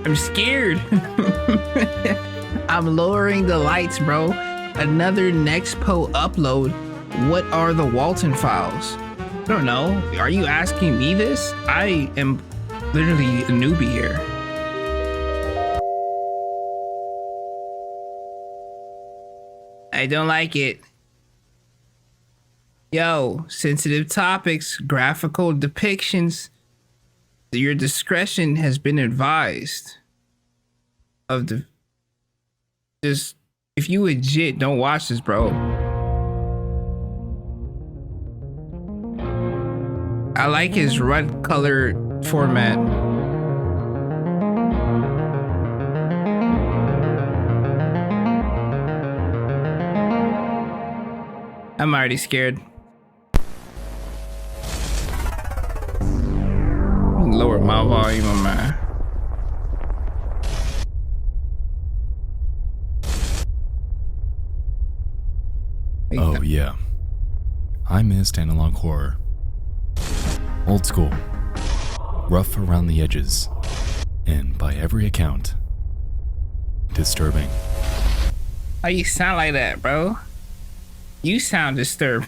I'm scared. I'm lowering the lights, bro. Another Nexpo upload. What are the Walten files? I don't know. Are you asking me this? I am literally a newbie here. I don't like it. Yo, sensitive topics, graphical depictions. Your discretion has been advised. Of the just if you legit don't watch this, bro. I like his red color format. I'm already scared. Lower my volume, man. Oh yeah, I missed analog horror. Old school, rough around the edges, and by every account, disturbing. Why you sound like that, bro? You sound disturbed.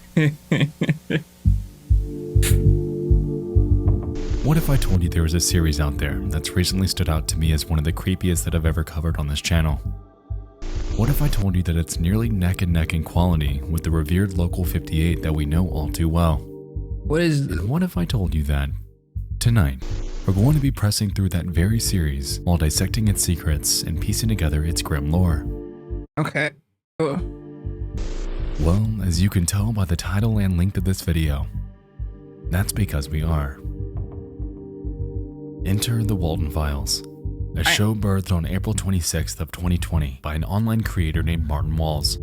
What if I told you there was a series out there that's recently stood out to me as one of the creepiest that I've ever covered on this channel? What if I told you that it's nearly neck and neck in quality with the revered Local 58 that we know all too well? What is And what if I told you that tonight we're going to be pressing through that very series while dissecting its secrets and piecing together its grim lore? okay? Oh. Well, as you can tell by the title and length of this video, that's because we are. Enter the Walten Files, a show birthed on April 26th of 2020 by an online creator named Martin Walls.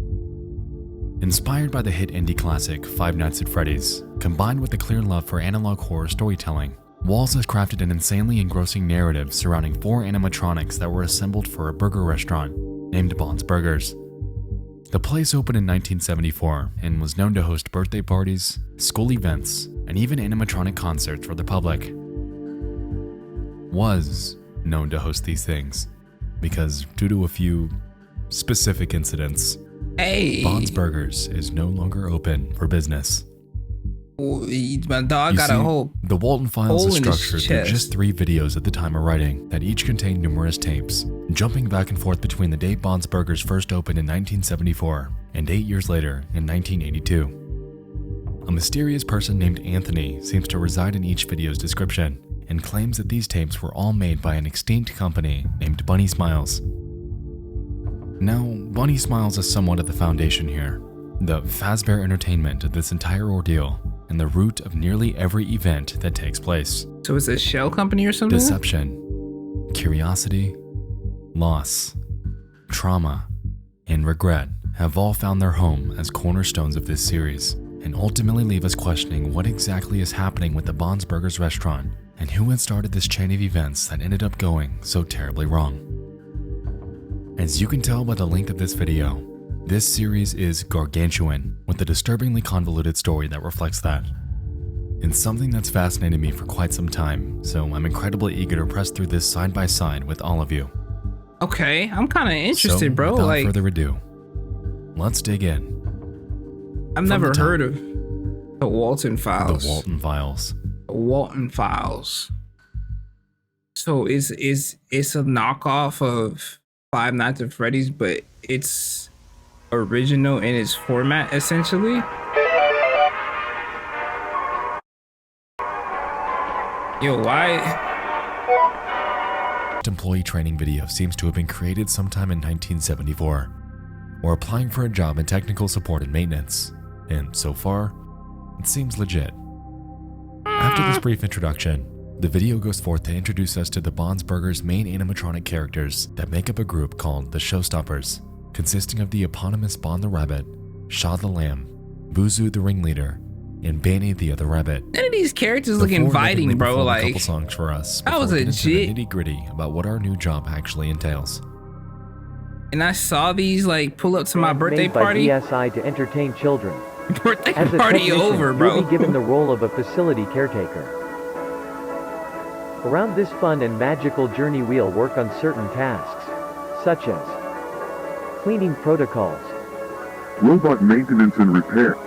Inspired by the hit indie classic Five Nights at Freddy's, combined with a clear love for analog horror storytelling, Walls has crafted an insanely engrossing narrative surrounding 4 animatronics that were assembled for a burger restaurant named Bond's Burgers. The place opened in 1974 and was known to host birthday parties, school events, and even animatronic concerts for the public. Was known to host these things because due to a few specific incidents, Bond's Burgers is no longer open for business. My dog got a whole the Walten Files is hole in his structured through chest. just 3 videos at the time of writing that each contain numerous tapes, jumping back and forth between the day Bond's Burgers first opened in 1974 and 8 years later in 1982. A mysterious person named Anthony seems to reside in each video's description and claims that these tapes were all made by an extinct company named Bunny Smiles. Now, Bunny Smiles is somewhat at the foundation here, the Fazbear entertainment of this entire ordeal, and the root of nearly every event that takes place. So it's a shell company or something? Deception, curiosity, loss, trauma, and regret have all found their home as cornerstones of this series, and ultimately leave us questioning what exactly is happening with the Bond's Burgers restaurant and who had started this chain of events that ended up going so terribly wrong. As you can tell by the length of this video, this series is gargantuan, with a disturbingly convoluted story that reflects that. It's something that's fascinated me for quite some time, so I'm incredibly eager to press through this side by side with all of you. Okay, I'm kind of interested, So, bro. without Like, further ado, let's dig in. I've never heard of the Walten Files. The Walten Files. Walten Files. So it's a knockoff of Five Nights at Freddy's, but it's original in its format, essentially. Yo, why? Employee training video seems to have been created sometime in 1974, or applying for a job in technical support and maintenance, and so far, it seems legit. After this brief introduction, the video goes forth to introduce us to the Bond's Burgers main animatronic characters that make up a group called the Showstoppers, consisting of the eponymous Bond the Rabbit, Shaw the Lamb, Buzu the Ringleader, and Banny the Other Rabbit. None of these characters look inviting, bro. A couple Like, songs for us. that was legit. Nitty-gritty about what our new job actually entails. and I saw these like pull up to my birthday Made by party. DSI to entertain children. Birthday As a party technician, over, bro. you'll be given the role of a facility caretaker. Around this fun and magical journey we'll work on certain tasks, such as cleaning protocols, robot maintenance and repair,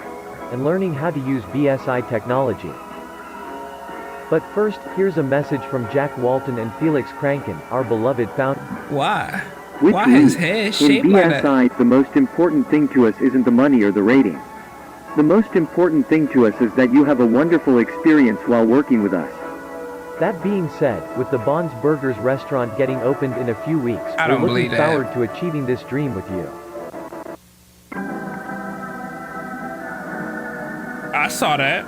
and learning how to use BSI technology. But first, here's a message from Jack Walten and Felix Kranken, our beloved founder. Why? With Why me, his head in shaped like that? BSI, the most important thing to us isn't the money or the rating. The most important thing to us is that you have a wonderful experience while working with us. That being said, with the Bon's Burgers restaurant getting opened in a few weeks, I we're don't looking believe that. forward to achieving this dream with you. I saw that.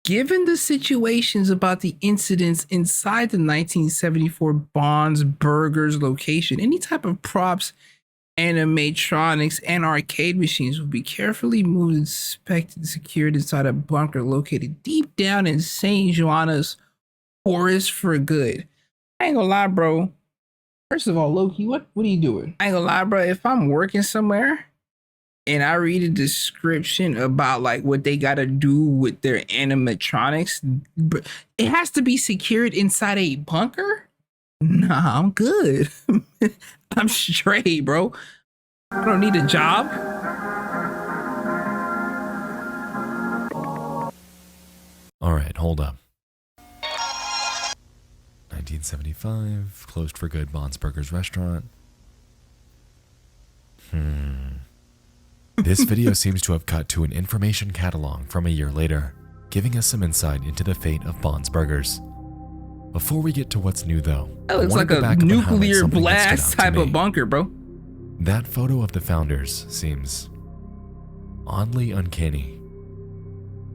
Given the situations about the incidents inside the 1974 Bonds Burgers location, any type of props, animatronics, and arcade machines will be carefully moved, inspected, and secured inside a bunker located deep down in St. Joanna's forest for good. I ain't gonna lie, bro. First of all, Loki, what are you doing? I ain't gonna lie, bro. If I'm working somewhere and I read a description about like what they gotta do with their animatronics, it has to be secured inside a bunker? Nah, I'm good. I'm straight, bro. I don't need a job. All right, hold up. 1975, closed for good Bon's Burgers restaurant. This video seems to have cut to an information catalog from a year later, giving us some insight into the fate of Bon's Burgers. Before we get to what's new though, That looks I wanna like go a back up and highlight nuclear something that blast stood out type to of me. bunker, bro. That photo of the founders seems oddly uncanny.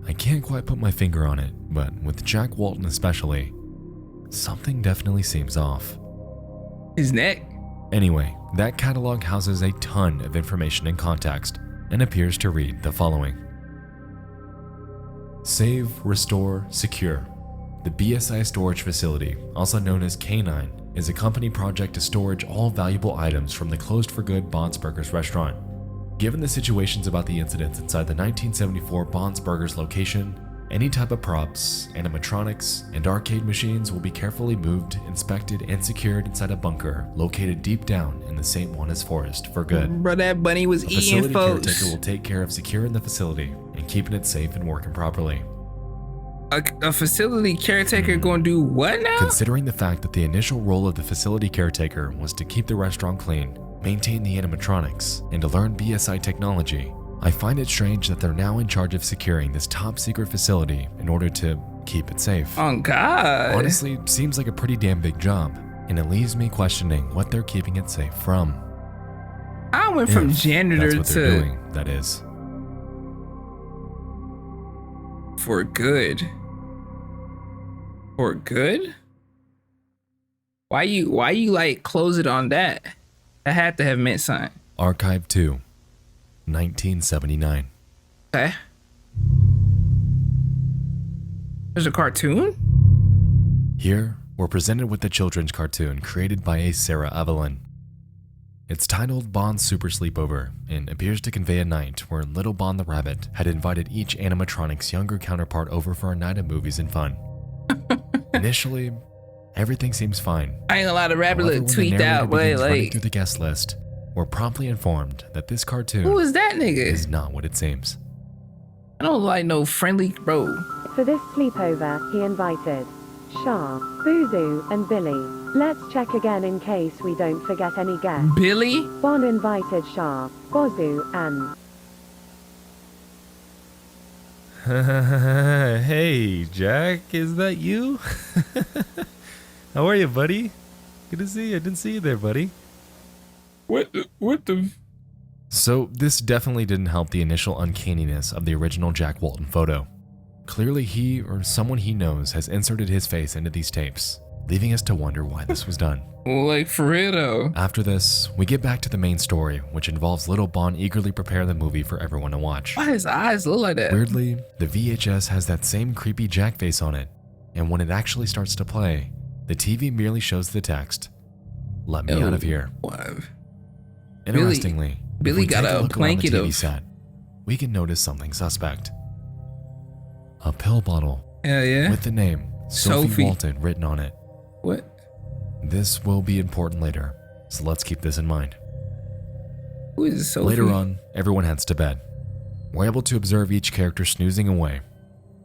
I can't quite put my finger on it, but with Jack Walten especially, something definitely seems off. His neck. Anyway, that catalog houses a ton of information and context and appears to read the following. Save, restore, secure. The BSI storage facility, also known as K9, is a company project to storage all valuable items from the closed for good Bon's Burgers restaurant. Given the situations about the incidents inside the 1974 Bon's Burgers location, any type of props, animatronics, and arcade machines will be carefully moved, inspected, and secured inside a bunker located deep down in the St. Juana's forest for good. Bro, that bunny was The eating facility folks. caretaker will take care of securing the facility and keeping it safe and working properly. A facility caretaker gonna do what now? Considering the fact that the initial role of the facility caretaker was to keep the restaurant clean, maintain the animatronics, and to learn BSI technology, I find it strange that they're now in charge of securing this top secret facility in order to keep it safe. Oh God. Honestly, seems like a pretty damn big job, and it leaves me questioning what they're keeping it safe from. I went from If janitor that's what they're to doing, that is. for good. For good? Why you like close it on that? That had to have meant something. Archive 2, 1979. Okay. There's a cartoon? Here, we're presented with the children's cartoon created by a Sarah Evelyn. It's titled Bon's Super Sleepover and appears to convey a night where Little Bon the Rabbit had invited each animatronic's younger counterpart over for a night of movies and fun. Initially, everything seems fine. I ain't gonna lie, the rabbit However, look when the tweaked narrator out, but begins running like, through the guest list, we're promptly informed that this cartoon who is that nigga? is not what it seems. I don't like no friendly bro. For this sleepover, he invited Shah, Boozoo, and Billy. Let's check again in case we don't forget any guests. Billy? Bon invited Shah, Bozu, and Hey, Jack, is that you? How are you, buddy? Good to see you. I didn't see you there, buddy. What the? So this definitely didn't help the initial uncanniness of the original Jack Walten photo. Clearly he or someone he knows has inserted his face into these tapes, leaving us to wonder why this was done. Like for real though. After this, we get back to the main story, which involves Little Bon eagerly preparing the movie for everyone to watch. Why his eyes look like that? Weirdly, the VHS has that same creepy Jack face on it, and when it actually starts to play, the TV merely shows the text, "Let me out of here." What? Interestingly, Billy we got take a look around the blanket TV of. set, we can notice something suspect. A pill bottle Hell yeah. with the name Sophie Sophie. Walten written on it. What? This will be important later, so let's keep this in mind. Who is Sophie? Later on, everyone heads to bed. We're able to observe each character snoozing away.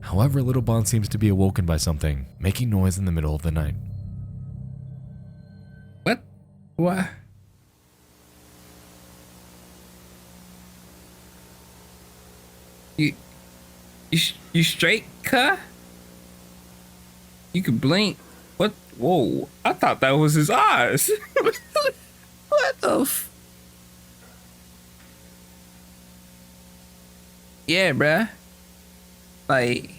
However, Little Bon seems to be awoken by something, making noise in the middle of the night. What? What? You straight, cuh? You could blink. What? Whoa! I thought that was his eyes. What the? Yeah, bruh. Like,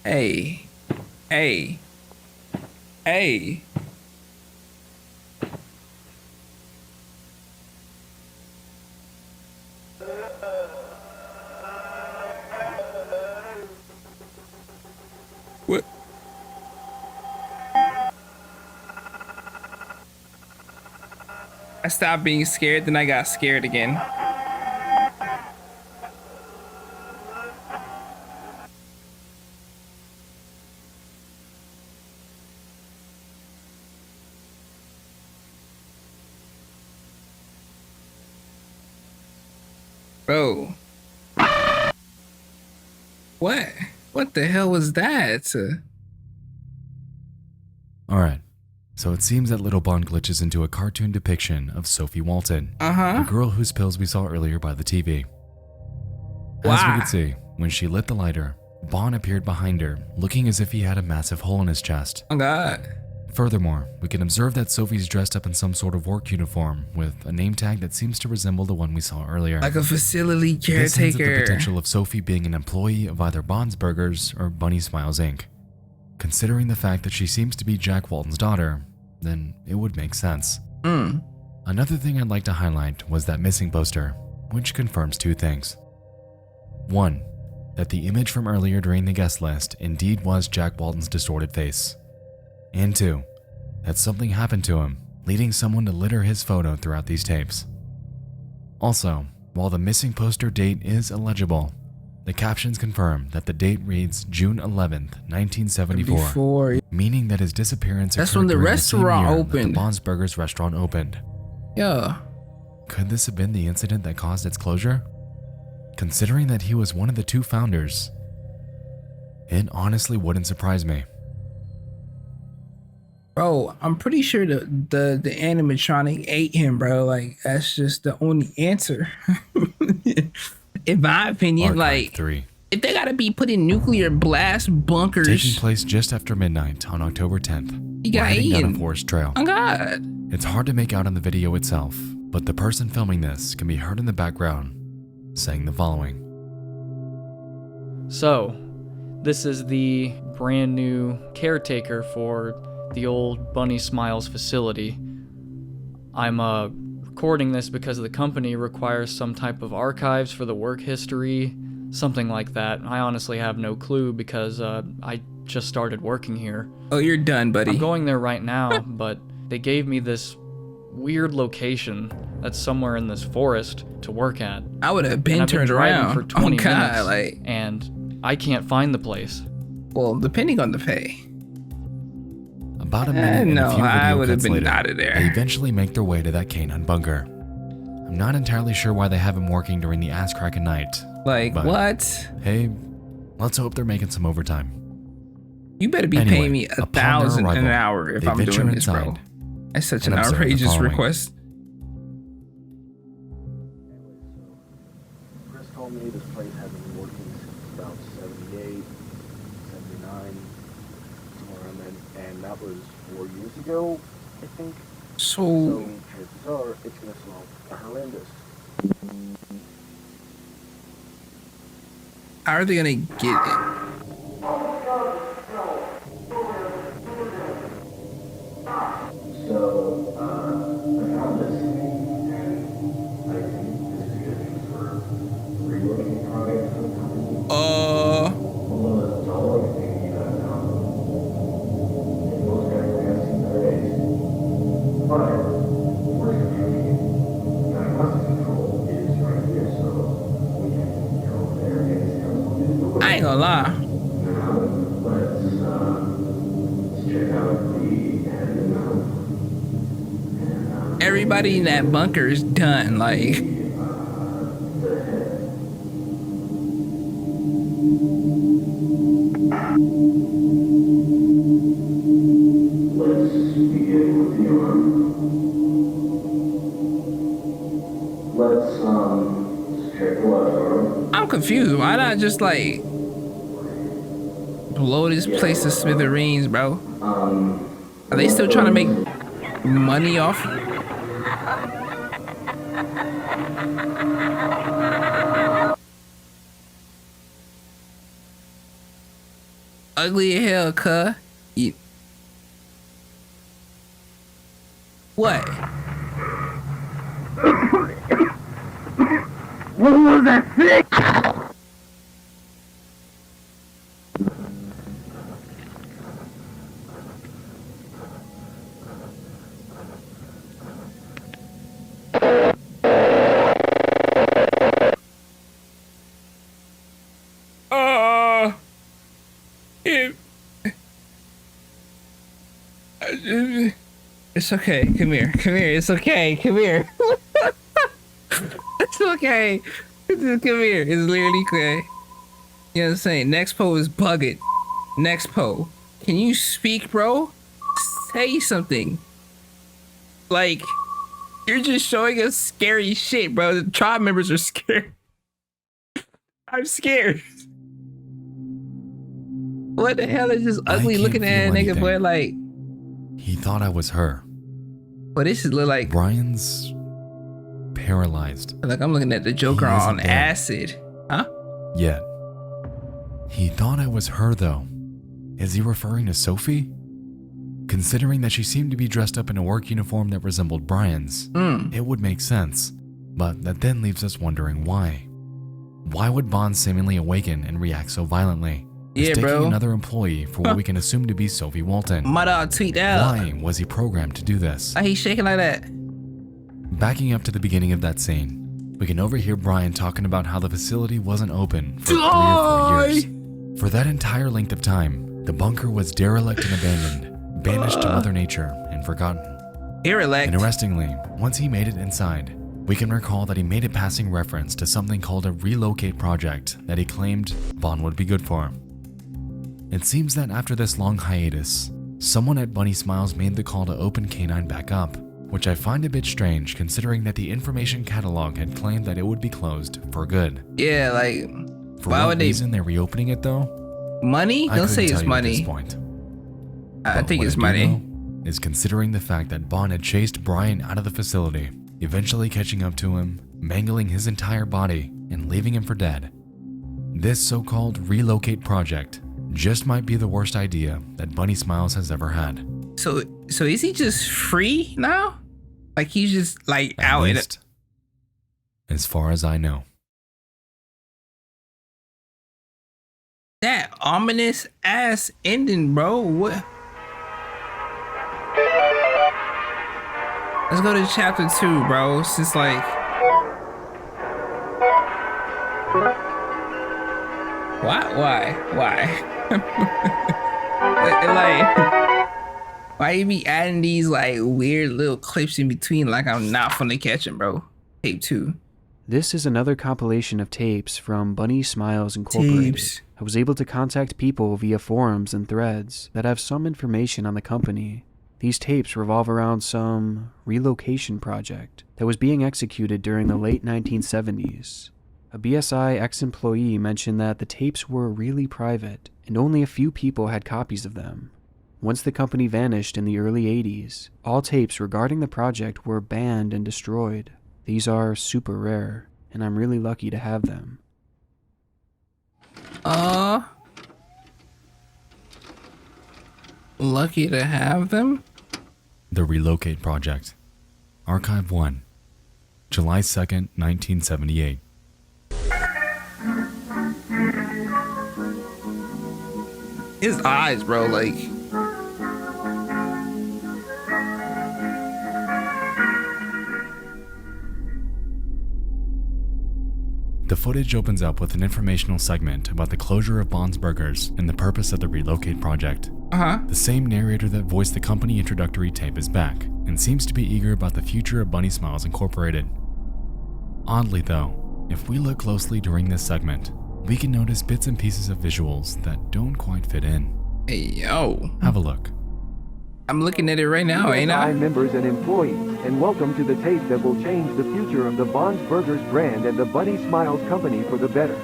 hey, hey, hey. What? I stopped being scared, then I got scared again. Bro. What? What the hell was that? Alright, so it seems that Little Bon glitches into a cartoon depiction of Sophie Walten, Uh-huh. the girl whose pills we saw earlier by the TV. As Wow. we could see, when she lit the lighter, Bon appeared behind her, looking as if he had a massive hole in his chest. Oh God. Furthermore, we can observe that Sophie's dressed up in some sort of work uniform with a name tag that seems to resemble the one we saw earlier. Like a facility This hints at the caretaker. potential of Sophie being an employee of either Bon's Burgers or Bunny Smiles Inc. Considering the fact that she seems to be Jack Walton's daughter, then it would make sense. Another thing I'd like to highlight was that missing poster, which confirms two things. One, that the image from earlier during the guest list indeed was Jack Walton's distorted face. And two, that something happened to him, leading someone to litter his photo throughout these tapes. Also, while the missing poster date is illegible, the captions confirm that the date reads June 11th, 1974, Before. meaning that his disappearance That's occurred when the during restaurant same year that opened. the Bon's Burgers restaurant opened. Yeah. Could this have been the incident that caused its closure? Considering that he was one of the two founders, it honestly wouldn't surprise me. Bro, I'm pretty sure the animatronic ate him, bro. Like, that's just the only answer. In my opinion, Archive like, 3. if they gotta be put in nuclear blast bunkers, Taking place just after midnight on October 10th, He got we're heading down eaten. a forest trail. oh God. It's hard to make out on the video itself, but the person filming this can be heard in the background saying the following. So, this is the brand new caretaker for the old Bunny Smiles facility. I'm recording this because the company requires some type of archives for the work history, something like that. I honestly have no clue because I just started working here. Oh, you're done, buddy. I'm going there right now, but they gave me this weird location that's somewhere in this forest to work at. I would have And been I've been turned driving around. for 20 oh God, minutes, like, and I can't find the place. well, depending on the pay. About a minute and no, a few I video would've cuts been later, out of there. they eventually make their way to that canine bunker. I'm not entirely sure why they have him working during the ass crack of night. Like, But- what? Hey, let's hope they're making some overtime. You better be Anyway, paying me upon their $1,000 an arrival, hour if they I'm venture doing this, bro. inside That's such and an observe the outrageous following. request. Chris told me this place had been working since about 78, 79, somewhere around then, and that was 4 years ago, I think. So So, chances are it's gonna smell horrendous. how are they gonna get it? So, I found this, and I think this is good for reworking products for the company. Although it's not like anything you guys know. And most guys have seen their days. But, we're confusing. ain't gonna lie. Let's check out the head and mouth. Everybody in that bunker is done. Like, Let's begin with the arm. Let's check the left arm. I'm confused. Why not just like blow this place to smithereens, bro? Are they still trying to make money off? Ugly as hell, cuh. What? What was that thing? It's okay. Come here. Come here. It's okay. Come here. It's okay. Come here. It's literally okay. You know what I'm saying? Nexpo is bugging. Nexpo, can you speak, bro? Say something. Like, you're just showing us scary shit, bro. The tribe members are scared. I'm scared. What the hell is this ugly looking ass nigga, boy? Like, he thought I was her. but this look like Brian's paralyzed. like I'm looking at the Joker He isn't on dead. acid. Huh? Yet. He thought I was her though. Is he referring to Sophie? Considering that she seemed to be dressed up in a work uniform that resembled Brian's, it would make sense. But that then leaves us wondering why. Why would Bond seemingly awaken and react so violently? Yeah, mistaking bro. another employee for what we can assume to be Sophie Walten. My dog tweet out. Why was he programmed to do this? Why he shaking like that? Backing up to the beginning of that scene, we can overhear Brian talking about how the facility wasn't open for 3 or 4 years. For that entire length of time, the bunker was derelict and abandoned, banished to Mother Nature and forgotten. Derelict. Interestingly, once he made it inside, we can recall that he made a passing reference to something called a relocate project that he claimed Bond would be good for. It seems that after this long hiatus, someone at Bunny Smiles made the call to open K9 back up, which I find a bit strange considering that the information catalog had claimed that it would be closed for good. Yeah, like, For why what would they? reason they're reopening it though? Money? I Don't couldn't say tell it's you at this money. point. I But think what it's do money. know is considering the fact that Bond had chased Brian out of the facility, eventually catching up to him, mangling his entire body, and leaving him for dead. This so-called relocate project just might be the worst idea that Bunny Smiles has ever had. So is he just free now? Like he's just like At out in it. least, as far as I know. That ominous ass ending, bro. What? Let's go to chapter 2, bro. Since like, why? Like, why you be adding these like weird little clips in between? Like I'm not finna catch him, bro. Tape 2. This is another compilation of tapes from Bunny Smiles Incorporated. Tapes. I was able to contact people via forums and threads that have some information on the company. These tapes revolve around some relocation project that was being executed during the late 1970s. A BSI ex-employee mentioned that the tapes were really private and only a few people had copies of them. Once the company vanished in the early 80s, all tapes regarding the project were banned and destroyed. These are super rare, and I'm really lucky to have them. Lucky to have them. The Relocate Project. Archive 1. July 2nd, 1978. His eyes, bro, like. The footage opens up with an informational segment about the closure of Bond's Burgers and the purpose of the relocate project. The same narrator that voiced the company introductory tape is back and seems to be eager about the future of Bunny Smiles Incorporated. Oddly though, if we look closely during this segment, we can notice bits and pieces of visuals that don't quite fit in. Hey, yo. Have a look. I'm looking at it right now, ain't I? Members and employees, and welcome to the tape that will change the future of the Bond's Burgers brand and the Bunny Smiles company for the better.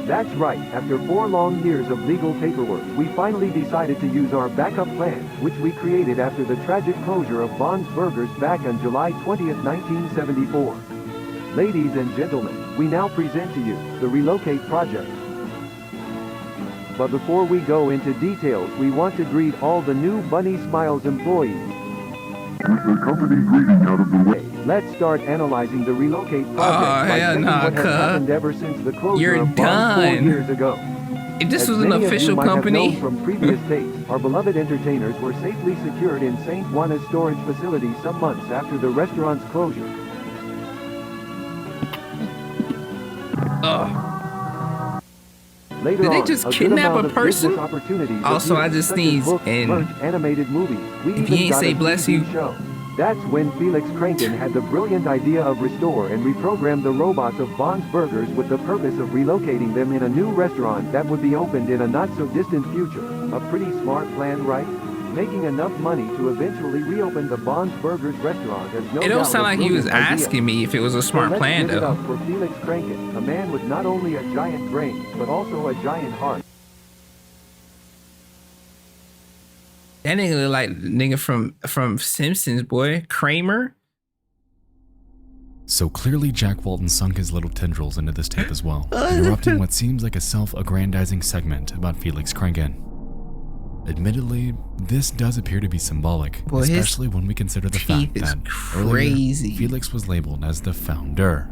That's right, after 4 long years of legal paperwork, we finally decided to use our backup plan, which we created after the tragic closure of Bond's Burgers back on July 20th, 1974. Ladies and gentlemen, we now present to you the Relocate Project. But before we go into details, we want to greet all the new Bunny Smiles employees. With the company greeting out of the way, Let's start analyzing the Relocate Project by hell checking nah, what has cuz. happened ever since the closure You're of Bond's 4 done. years ago. If this As was an many of you official might have company, known from previous tapes, our beloved entertainers were safely secured in St. Juana's storage facility some months after the restaurant's closure. Later Did they on, just a good kidnap amount a of business person? opportunities Also, appeared, I just such as sneezed, books, and merch, animated movies. We if even you ain't got say a bless TV you. show. That's when Felix Kranken had the brilliant idea of restore and reprogram the robots of Bond's Burgers with the purpose of relocating them in a new restaurant that would be opened in a not-so-distant future. A pretty smart plan, right? Making enough money to eventually reopen the Bond's Burgers restaurant as no it don't doubt sound a like he was brilliant idea. asking me if it was a smart So plan, let's give it though. up for Felix Kranken, a man with not only a giant brain, but also a giant heart. That nigga look like the nigga from Simpsons, boy. Kramer. So clearly Jack Walten sunk his little tendrils into this tape as well, interrupting what seems like a self-aggrandizing segment about Felix Kranken. Admittedly, this does appear to be symbolic, Boy, his especially when we consider the teeth fact is that crazy. earlier, Felix was labeled as the founder,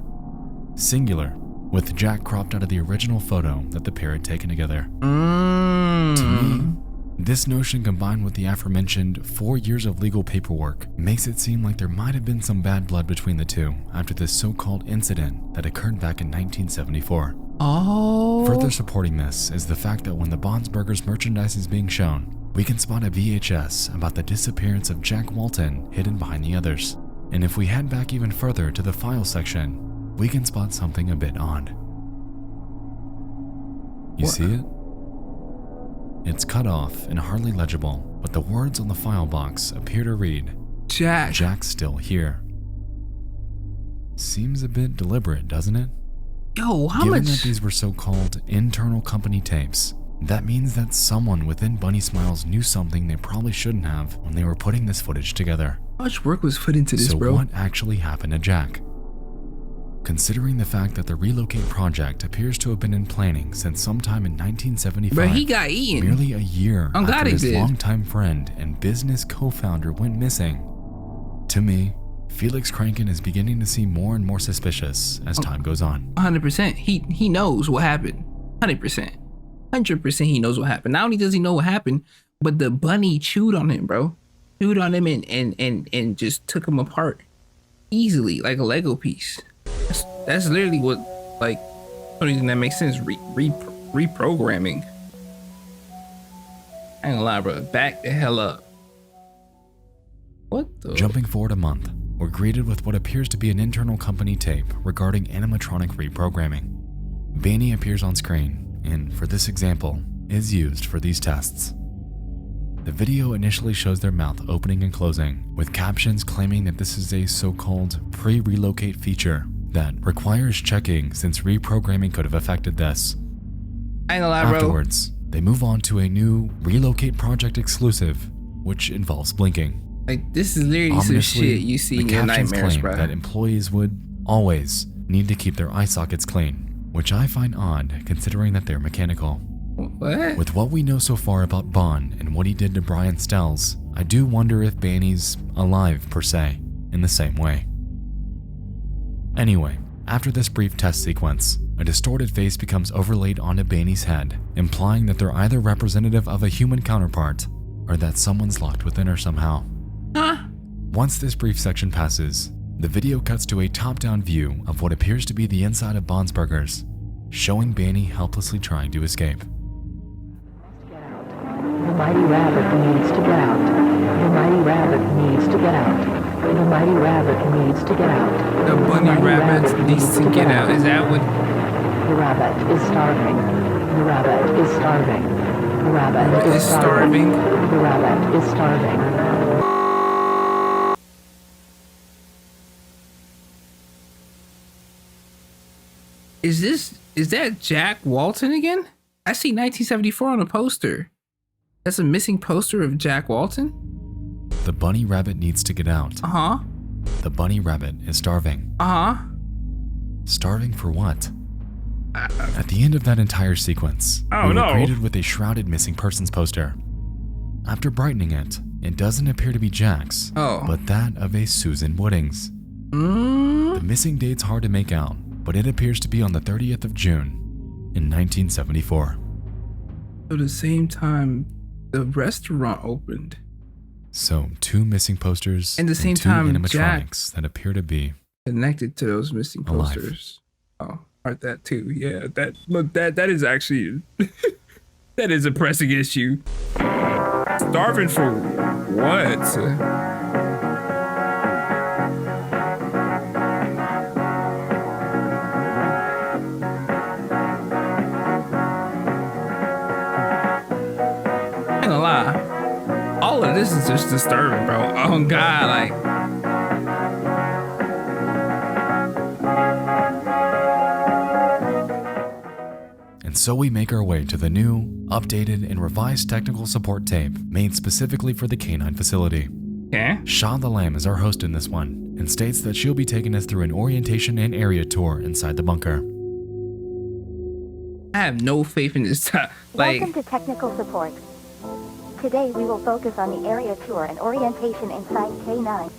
singular, with Jack cropped out of the original photo that the pair had taken together. To me, this notion combined with the aforementioned 4 years of legal paperwork makes it seem like there might have been some bad blood between the two after this so-called incident that occurred back in 1974. Oh. Further supporting this is the fact that when the Bond's Burgers merchandise is being shown, we can spot a VHS about the disappearance of Jack Walten hidden behind the others. And if we head back even further to the file section, we can spot something a bit odd. You see it? It's cut off and hardly legible, but the words on the file box appear to read, Jack. Jack's still here. Seems a bit deliberate, doesn't it? Yo, how Given much? that these were so-called internal company tapes, that means that someone within Bunny Smiles knew something they probably shouldn't have when they were putting this footage together. How much work was put into this, So bro? what actually happened to Jack? Considering the fact that the Relocate project appears to have been in planning since sometime in 1975, But he got eaten. merely a year I'm glad after he his did. longtime friend and business co-founder went missing. To me, Felix Kranken is beginning to seem more and more suspicious as time goes on. 100%. He knows what happened. 100%. 100% he knows what happened. Not only does he know what happened, but the bunny chewed on him, bro. Chewed on him and just took him apart easily, like a Lego piece. That's literally what, like, only thing that makes sense. Reprogramming. I ain't gonna lie, bro. Back the hell up. What the? Jumping forward a month, we're greeted with what appears to be an internal company tape regarding animatronic reprogramming. Banny appears on screen, and for this example, is used for these tests. The video initially shows their mouth opening and closing, with captions claiming that this is a so-called pre-relocate feature that requires checking since reprogramming could have affected this. I ain't gonna lie, bro. Afterwards, they move on to a new Relocate project exclusive, which involves blinking. Like, this is literally some Ominously, shit you see the in your captions nightmares, claim bro. that employees would always need to keep their eye sockets clean, which I find odd considering that they're mechanical. What? With what we know so far about Bond and what he did to Brian Stells, I do wonder if Banny's alive per se, in the same way. Anyway, after this brief test sequence, a distorted face becomes overlaid onto Banny's head, implying that they're either representative of a human counterpart or that someone's locked within her somehow. Huh? Once this brief section passes, the video cuts to a top-down view of what appears to be the inside of Bond's Burgers, showing Banny helplessly trying to escape. The mighty rabbit needs to get out. The mighty rabbit needs to get out. The mighty rabbit needs to get out. The bunny rabbit needs to get out. Is that what? The rabbit is starving. The rabbit is starving. The rabbit is starving. The rabbit is starving. Is that Jack Walten again? I see 1974 on a poster. That's a missing poster of Jack Walten? The bunny rabbit needs to get out. Uh-huh. The bunny rabbit is starving. Uh-huh. Starving for what? At the end of that entire sequence, we were greeted with a shrouded missing persons poster. After brightening it, it doesn't appear to be Jack's, but that of a Susan Woodings. The missing date's hard to make out, but it appears to be on the 30th of June in 1974. At the same time the restaurant opened. So, 2 missing posters and the same 2 time animatronics that appear to be connected to those missing posters. Alive. Oh, aren't that too? Yeah, that is actually that is a pressing issue. Starving for what? All of this is just disturbing, bro. Oh God, like. And so we make our way to the new, updated, and revised technical support tape made specifically for the canine facility. Yeah? Shaw the Lamb is our host in this one, and states that she'll be taking us through an orientation and area tour inside the bunker. I have no faith in this time. Welcome to technical support. Today we will focus on the area tour and orientation inside K9,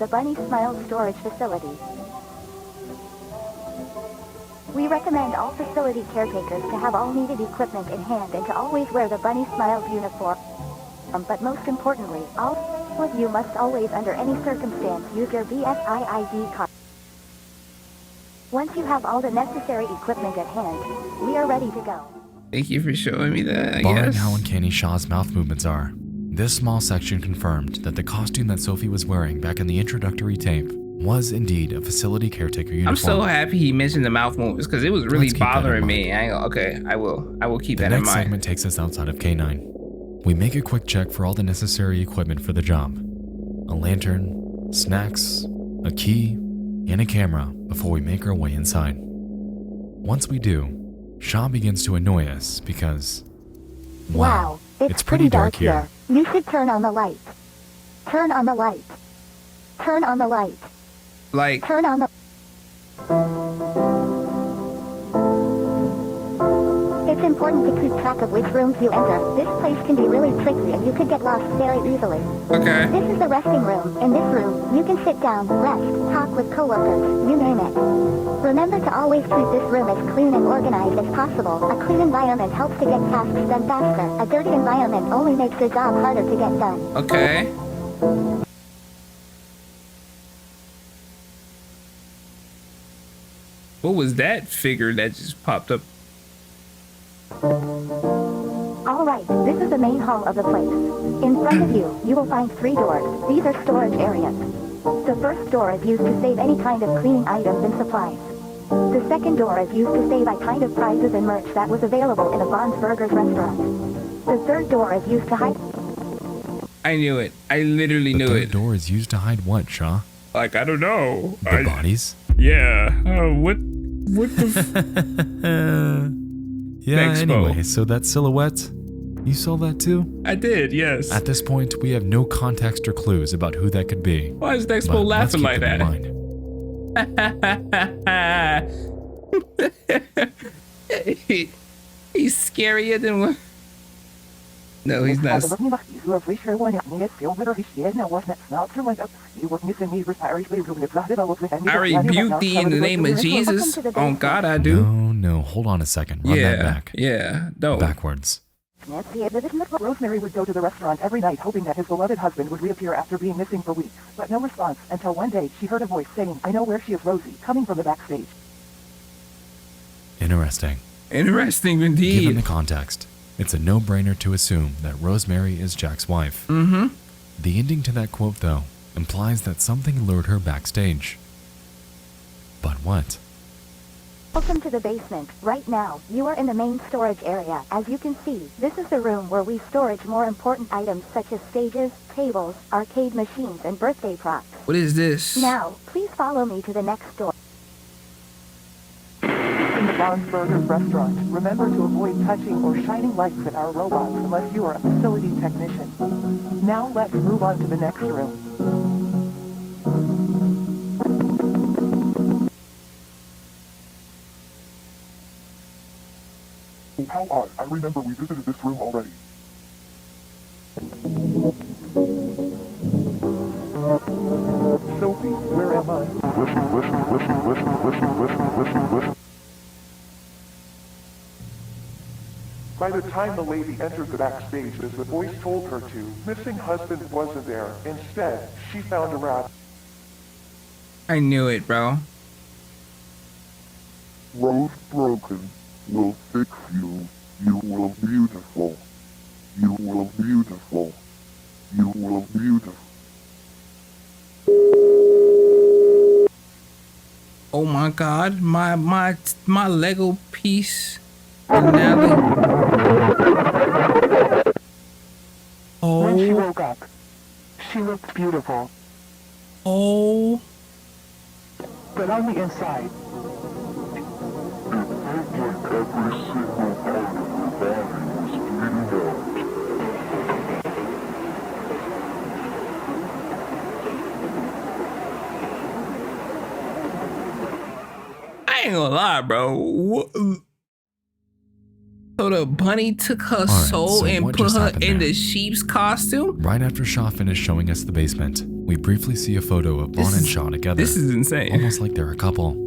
the Bunny Smiles storage facility. We recommend all facility caretakers to have all needed equipment in hand and to always wear the Bunny Smiles uniform. But most importantly, all of you must always under any circumstance use your BSI ID card. Once you have all the necessary equipment at hand, we are ready to go. Thank you for showing me that, I Barring guess. how uncanny Shaw's mouth movements are, this small section confirmed that the costume that Sophie was wearing back in the introductory tape was indeed a facility caretaker uniform. I'm so happy he mentioned the mouth movements because it was really bothering me. Okay, I will keep that in mind. The next segment takes us outside of K9. We make a quick check for all the necessary equipment for the job. A lantern, snacks, a key, and a camera before we make our way inside. Once we do, Shaw begins to annoy us because, wow, it's pretty dark here. You should turn on the light. Turn on the light. Turn on the light. Like, turn on the... It's important to keep track of which rooms you enter. This place can be really tricky and you could get lost very easily. Okay. This is the resting room. In this room, you can sit down, rest, talk with coworkers, you name it. Remember to always keep this room as clean and organized as possible. A clean environment helps to get tasks done faster. A dirty environment only makes your job harder to get done. Okay. What was that figure that just popped up? Alright, this is the main hall of the place. In front of you, you will find 3 doors. These are storage areas. The first door is used to save any kind of cleaning items and supplies. The second door is used to save a kind of prizes and merch that was available in a Bond's Burgers restaurant. The third door is used to hide... I knew it. I literally knew it. The third door is used to hide what, Shaw? Like, I don't know. The bodies? Yeah. What the Yeah, Nexpo. Anyway, so that silhouette, you saw that too? I did, yes. At this point, we have no context or clues about who that could be. Why is Nexpo laughing like that? He's scarier than what? No, he's not. I rebuke thee in the name of Jesus. Oh God, I do. No, hold on a second. Run that back. Yeah, no. Backwards. Rosemary would go to the restaurant every night hoping that his beloved husband would reappear after being missing for weeks, but no response until one day she heard a voice saying, "I know where she is, Rosie," coming from the backstage. Interesting. Interesting Given indeed. the context, it's a no-brainer to assume that Rosemary is Jack's wife. Mm-hmm. The ending to that quote, though, implies that something lured her backstage. But what? Welcome to the basement. Right now, you are in the main storage area. As you can see, this is the room where we storage more important items such as stages, tables, arcade machines, and birthday props. What is this? Now, please follow me to the next door. In the Bond's Burgers restaurant, remember to avoid touching or shining lights at our robots unless you are a facility technician. Now let's move on to the next room. Oh, how odd. I remember we visited this room already. Sophie, where am I? Listen. By the time the lady entered the backstage, as the voice told her to, missing husband wasn't there. Instead, she found a rabbit. I knew it, bro. Rose broken. Will fix you. You will beautiful. You will beautiful. You will beautiful. Oh my God, my Lego piece finale. When she Oh, woke up, she looked beautiful, oh, but on the inside, Every single part of her body was bleeding out. I ain't gonna lie, bro. So the bunny took her soul so and what put just her happened in there? the sheep's costume? Right after Shaw finished showing us the basement, we briefly see a photo of Bon and Shaw together. This is insane. Almost like they're a couple.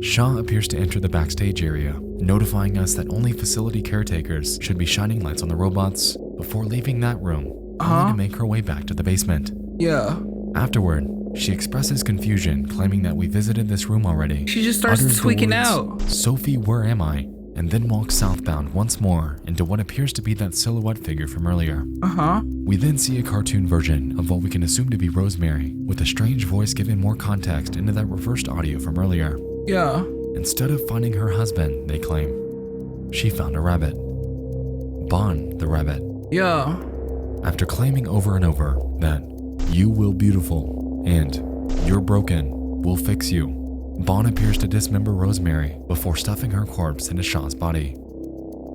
Shaw appears to enter the backstage area, notifying us that only facility caretakers should be shining lights on the robots before leaving that room, only to make her way back to the basement. Yeah. Afterward, she expresses confusion, claiming that we visited this room already. She just starts utters the tweaking words, out. "Sophie, where am I?" and then walks southbound once more into what appears to be that silhouette figure from earlier. We then see a cartoon version of what we can assume to be Rosemary, with a strange voice giving more context into that reversed audio from earlier. Yeah. Instead of finding her husband, they claim, she found a rabbit. Bon, the rabbit. Yeah. After claiming over and over that "you will beautiful" and "you're broken, we'll fix you," Bon appears to dismember Rosemary before stuffing her corpse into Shaw's body.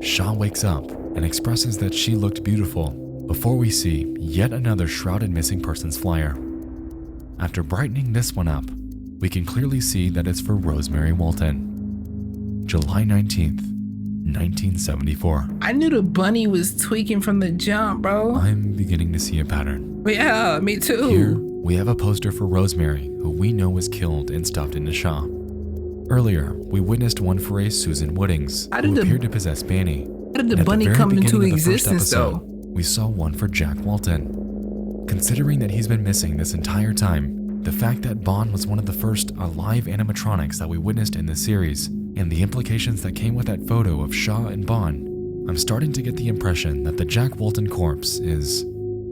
Shaw wakes up and expresses that she looked beautiful before we see yet another shrouded missing persons flyer. After brightening this one up, we can clearly see that it's for Rosemary Walten. July 19th, 1974. I knew the bunny was tweaking from the jump, bro. I'm beginning to see a pattern. Yeah, me too. Here, we have a poster for Rosemary, who we know was killed and stuffed into Shaw. Earlier, we witnessed one for a Susan Woodings, who appeared to possess Banny. How did the bunny come into existence, though? We saw one for Jack Walten. Considering that he's been missing this entire time, the fact that Bon was one of the first alive animatronics that we witnessed in this series, and the implications that came with that photo of Shaw and Bon, I'm starting to get the impression that the Jack Walten corpse is,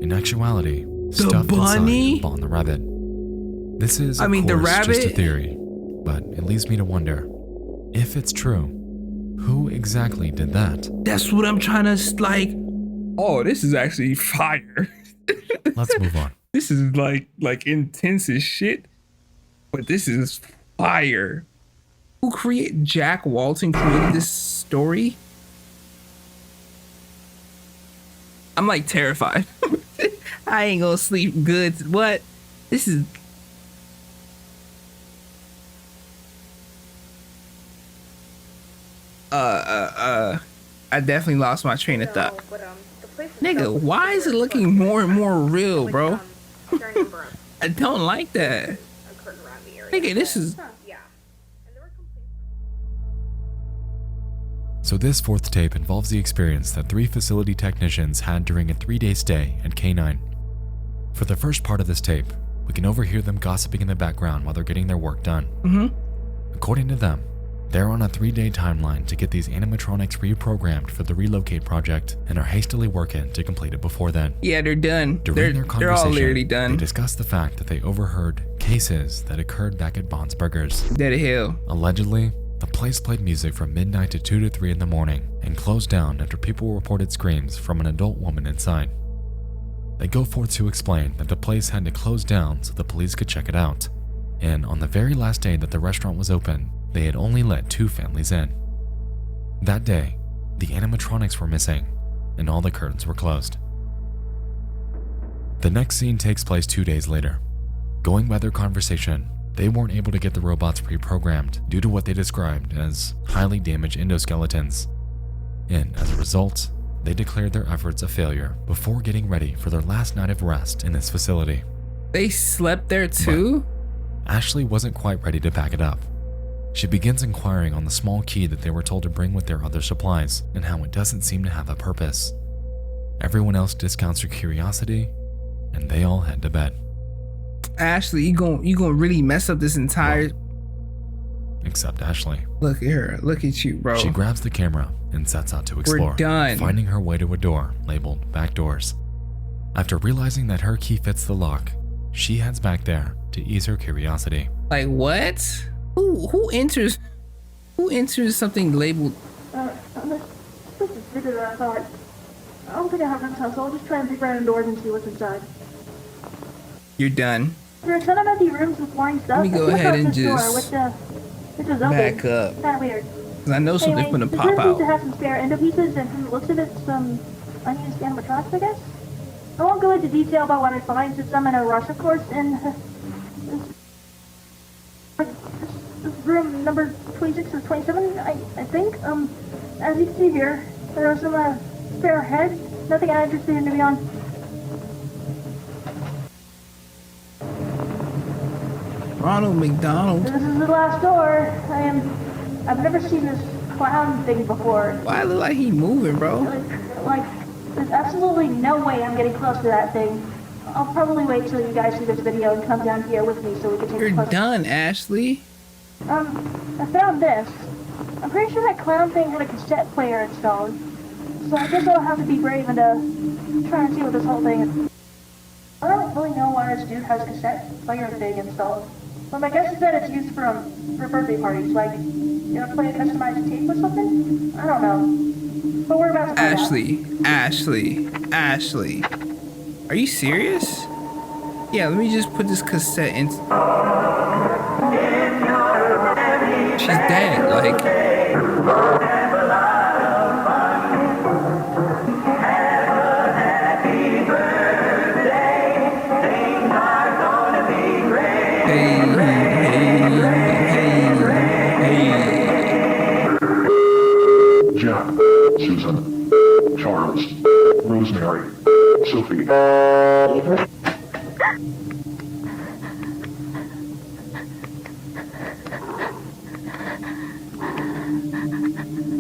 in actuality, stuffed inside of Bon the rabbit. This is, of course, just a theory, but it leads me to wonder, if it's true, who exactly did that? That's what I'm trying to, like, oh, this is actually fire. Let's move on. This is like intense as shit, but this is fire. Who created Jack Walten created this story? I'm like terrified. I ain't gonna sleep good. What? This is I definitely lost my train of thought. Nigga, why is it looking more and more real, bro? I don't like that. Nigga, this is... So this fourth tape involves the experience that 3 facility technicians had during a 3-day stay at K9. For the first part of this tape, we can overhear them gossiping in the background while they're getting their work done. According to them, They're on a 3-day timeline to get these animatronics reprogrammed for the relocate project and are hastily working to complete it before then. Yeah, they're done. During their They're all conversation, literally done. they discuss the fact that they overheard cases that occurred back at Bond's Burgers. Dead hell. Allegedly, the place played music from midnight to 2 to 3 in the morning and closed down after people reported screams from an adult woman inside. They go forth to explain that the place had to close down so the police could check it out. And on the very last day that the restaurant was open, they had only let 2 families in. That day, the animatronics were missing, and all the curtains were closed. The next scene takes place 2 days later. Going by their conversation, they weren't able to get the robots reprogrammed due to what they described as highly damaged endoskeletons. And as a result, they declared their efforts a failure before getting ready for their last night of rest in this facility. They slept there too? But Ashley wasn't quite ready to pack it up. She begins inquiring on the small key that they were told to bring with their other supplies and how it doesn't seem to have a purpose. Everyone else discounts her curiosity, and they all head to bed. Ashley, you gonna really mess up this entire... Except Ashley. Look at her. Look at you, bro. She grabs the camera and sets out to explore, We're done. finding her way to a door labeled Back Doors. After realizing that her key fits the lock, she heads back there to ease her curiosity. Like what? Who enters something labeled? This is bigger than I thought. I don't think I have enough time, so I'll just try and peek around doors and see what's inside. You're done. There are some empty rooms with boring stuff. Let me go ahead and just back up. Kind of weird. Cause I know something's Anyway, gonna the pop room seems out. to have some spare endo pieces, and from the looks of it, some unused animatronics, I guess. I won't go into detail about what I find, since I'm in a rush, of course, and this room number 26 or 27, I think. As you can see here, there are some spare heads. Nothing I'm interested in, to be honest. Ronald McDonald. This is the last door. I've never seen this clown thing before. Why look like he moving, bro? Like, there's absolutely no way I'm getting close to that thing. I'll probably wait till you guys see this video and come down here with me so we can take a You're closer. done, Ashley. I found this. I'm pretty sure that clown thing had a cassette player installed. So I guess I'll have to be brave and try and see what this whole thing is. I don't really know why this dude has a cassette player thing installed. But my guess is that it's used for birthday parties, like, you know, play a customized tape or something? I don't know. But we're about to find out. Ashley. Are you serious? Yeah, let me just put this cassette in. She's dead, like. Jack, Susan, Charles, Rosemary, Sophie.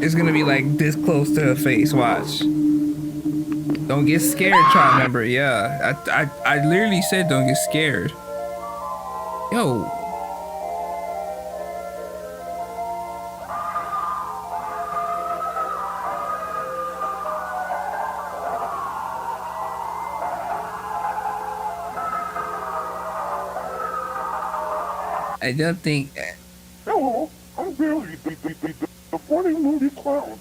It's gonna be like this close to her face, watch. Don't get scared, try remember, yeah. I literally said don't get scared. Yo. I don't think... Hello, I'm Billy, the funny movie clown.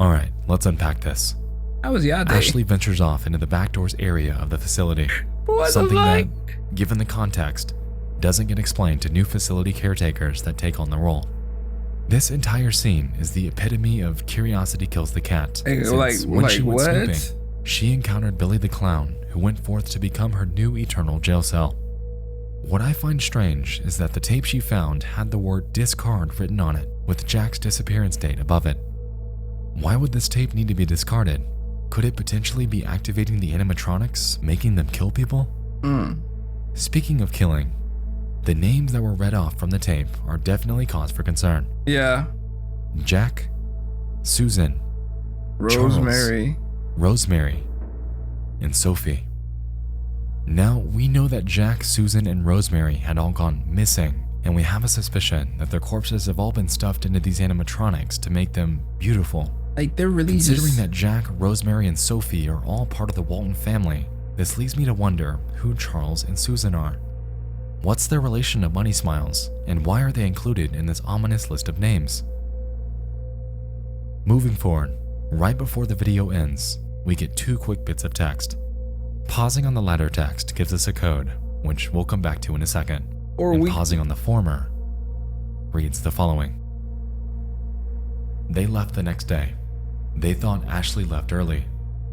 Alright, let's unpack this. How was y'all day? Ashley ventures off into the back doors area of the facility. What Something the that, fuck? given the context, doesn't get explained to new facility caretakers that take on the role. This entire scene is the epitome of curiosity kills the cat. Hey, Since when she went what? snooping, she encountered Billy the Clown, who went forth to become her new eternal jail cell. What I find strange is that the tape she found had the word discard written on it, with Jack's disappearance date above it. Why would this tape need to be discarded? Could it potentially be activating the animatronics, making them kill people? Speaking of killing, The names that were read off from the tape are definitely cause for concern. Yeah. Jack, Susan, Rosemary, Charles, Rosemary, and Sophie. Now, we know that Jack, Susan, and Rosemary had all gone missing, and we have a suspicion that their corpses have all been stuffed into these animatronics to make them beautiful. Like, they're really Considering that Jack, Rosemary, and Sophie are all part of the Walten family, this leads me to wonder who Charles and Susan are. What's their relation to Bunny Smiles, and why are they included in this ominous list of names? Moving forward, right before the video ends, we get 2 quick bits of text. Pausing on the latter text gives us a code, which we'll come back to in a second. Pausing on the former reads the following. They left the next day. They thought Ashley left early,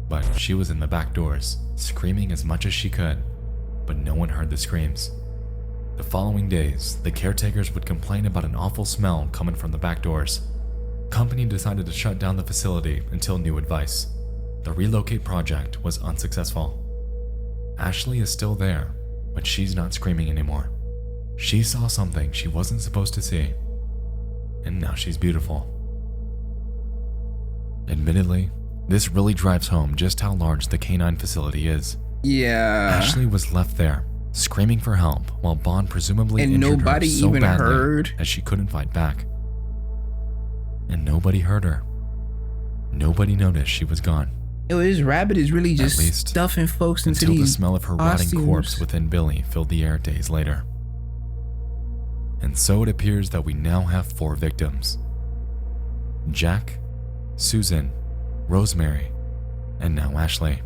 but she was in the back doors, screaming as much as she could, but no one heard the screams. The following days, the caretakers would complain about an awful smell coming from the back doors. Company decided to shut down the facility until new advice. The relocate project was unsuccessful. Ashley is still there, but she's not screaming anymore. She saw something she wasn't supposed to see, and now she's beautiful. Admittedly, this really drives home just how large the canine facility is. Yeah. Ashley was left there, screaming for help, while Bond presumably injured nobody her so even badly heard that she couldn't fight back. And nobody heard her. Nobody noticed she was gone. Yo, this rabbit is really just At least stuffing folks into until these the smell of her rotting costumes. corpse within Billy filled the air days later. And so it appears that we now have 4 victims. Jack, Susan, Rosemary, and now Ashley.